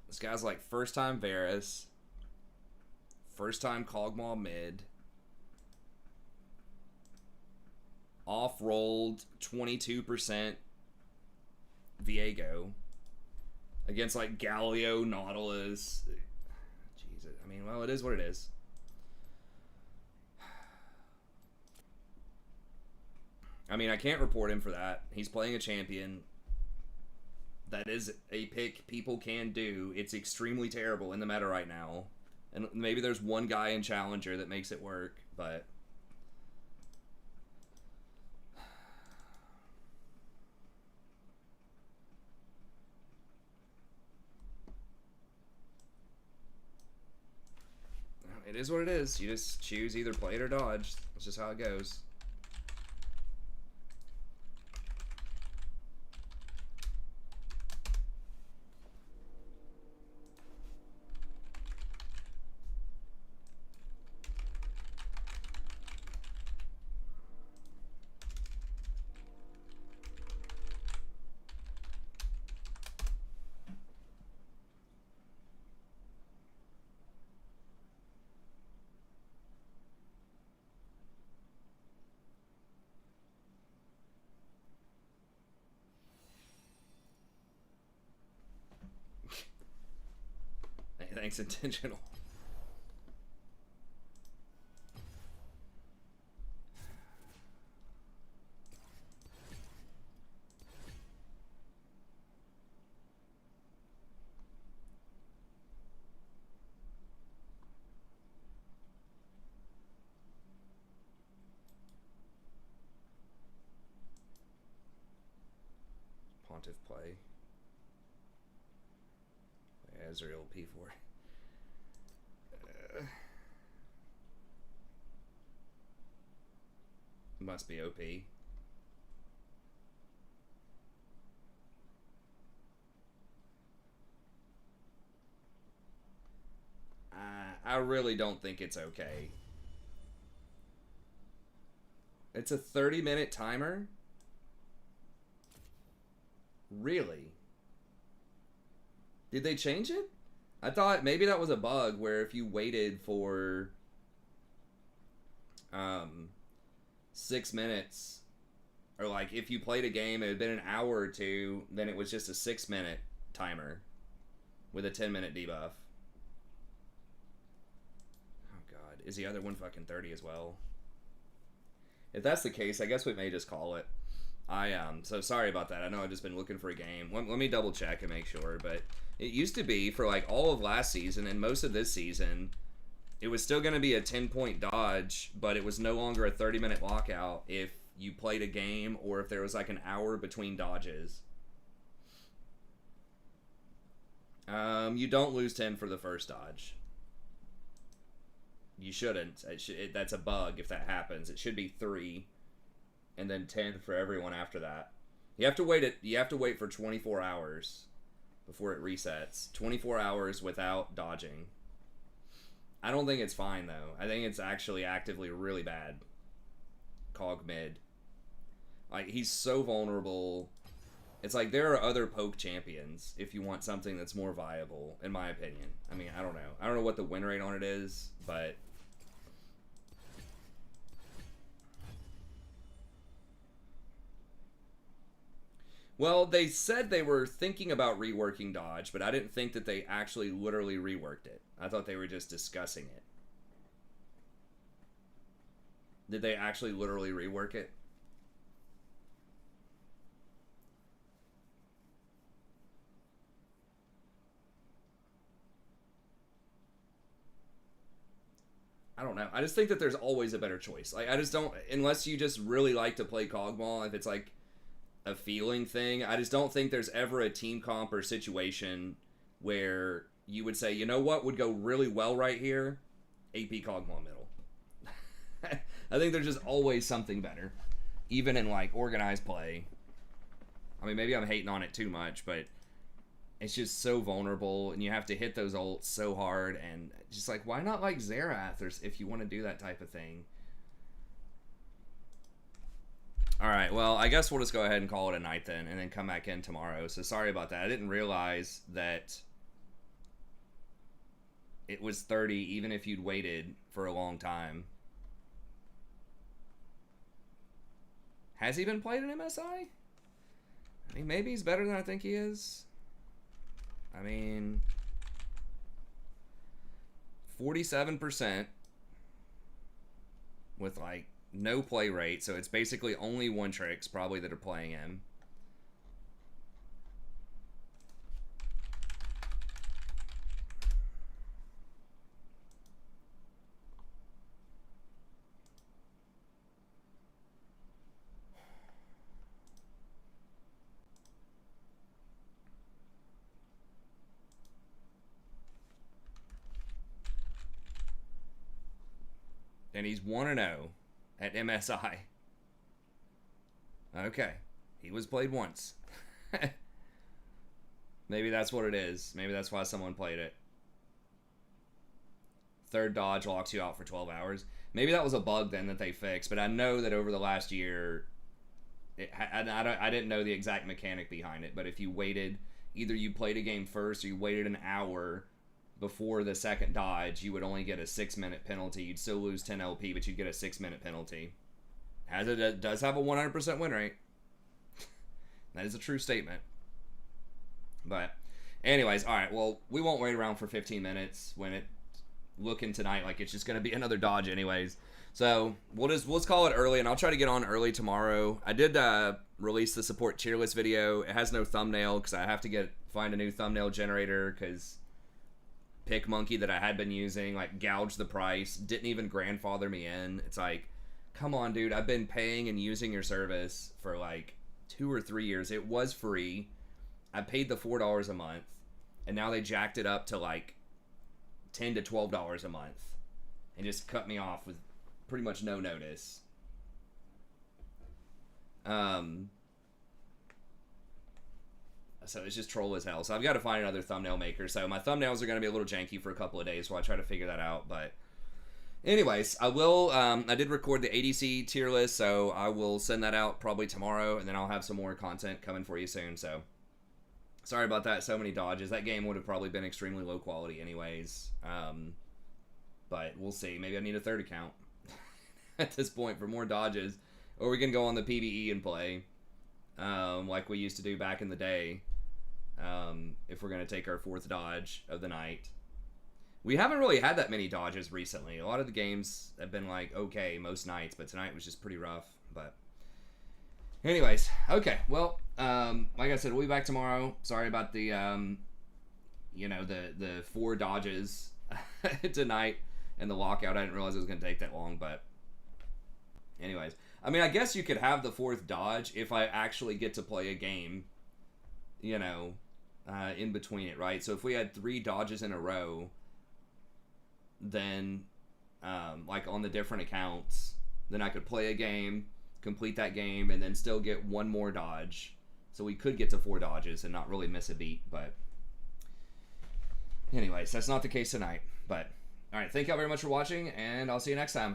This guy's like first time Varus, first time Kog'Maw mid, off-rolled 22% Viego against like Galio, Nautilus. Jesus, I mean, well, it is what it is. I mean, I can't report him for that. He's playing a champion. That is a pick people can do. It's extremely terrible in the meta right now. And maybe there's one guy in Challenger that makes it work, but... It is what it is. You just choose either play it or dodge. That's just how it goes. Thanks, intentional. Pontiff play. Ezreal P4. Must be OP. I really don't think it's okay. It's a 30-minute timer? Really? Did they change it? I thought maybe that was a bug where if you waited for 6 minutes, or like if you played a game, it had been an hour or 2, then it was just a 6-minute timer with a 10-minute debuff. Oh god, is the other one fucking 30 as well? If that's the case, I guess we may just call it. So sorry about that. I know I've just been looking for a game. Let me double check and make sure, but it used to be for like all of last season and most of this season, it was still going to be a 10-point dodge, but it was no longer a 30-minute lockout if you played a game or if there was like an hour between dodges. You don't lose 10 for the first dodge. You shouldn't. That's a bug if that happens. It should be 3 and then 10 for everyone after that. You have to wait for 24 hours before it resets. 24 hours without dodging. I don't think it's fine though. I think it's actually actively really bad. Cog mid. Like, he's so vulnerable It's like there are other poke champions if you want something that's more viable, in my opinion. I mean, I don't know. I don't know what the win rate on it is, but... Well, they said they were thinking about reworking dodge, but I didn't think that they actually literally reworked it. I thought they were just discussing it. Did they actually literally rework it? I don't know. I just think that there's always a better choice. Like, I just don't, unless you just really like to play Cogball, if it's like a feeling thing, I just don't think there's ever a team comp or situation where you would say, you know what would go really well right here? AP Cogball middle. I think there's just always something better, even in like organized play. I mean, maybe I'm hating on it too much, but it's just so vulnerable, and you have to hit those ults so hard, and just like, why not like Xerath, or if you want to do that type of thing? Alright, well, I guess we'll just go ahead and call it a night then, and then come back in tomorrow. So sorry about that. I didn't realize that it was 30, even if you'd waited for a long time. Has he been played in MSI? I mean, maybe he's better than I think he is. I mean, 47% with like no play rate, so it's basically only one tricks probably that are playing him. And he's 1-0 at MSI. Okay. He was played once. Maybe that's what it is. Maybe that's why someone played it. Third dodge locks you out for 12 hours. Maybe that was a bug then that they fixed, but I know that over the last year, I didn't know the exact mechanic behind it, but if you waited, either you played a game first or you waited an hour before the second dodge, you would only get a 6-minute penalty. You'd still lose 10 LP, but you'd get a 6-minute penalty. It does have a 100% win rate. That is a true statement. But anyways, all right, well, we won't wait around for 15 minutes when it's looking tonight like it's just going to be another dodge anyways. So let's call it early, and I'll try to get on early tomorrow. I did release the support tier list video. It has no thumbnail because I have to find a new thumbnail generator because PicMonkey that I had been using like gouged the price, didn't even grandfather me in. It's like, come on, dude, I've been paying and using your service for like 2 or 3 years. It was free. I paid the $4 a month, and now they jacked it up to like $10 to $12 a month and just cut me off with pretty much no notice. So it's just troll as hell. So I've got to find another thumbnail maker. So my thumbnails are going to be a little janky for a couple of days while I try to figure that out. But anyways, I will, I did record the ADC tier list, so I will send that out probably tomorrow, and then I'll have some more content coming for you soon. So sorry about that. So many dodges. That game would have probably been extremely low quality anyways. But we'll see. Maybe I need a third account at this point for more dodges. Or we can go on the PvE and play like we used to do back in the day. If we're going to take our 4th dodge of the night. We haven't really had that many dodges recently. A lot of the games have been like okay most nights, but tonight was just pretty rough. But anyways, okay, well, like I said, we'll be back tomorrow. Sorry about the the 4 dodges tonight and the lockout. I didn't realize it was going to take that long, but anyways, I mean, I guess you could have the 4th dodge if I actually get to play a game, in between it, right? So if we had 3 dodges in a row, then like on the different accounts, then I could play a game, complete that game, and then still get 1 more dodge. So we could get to 4 dodges and not really miss a beat. But anyways, that's not the case tonight. But all right, thank y'all very much for watching, and I'll see you next time.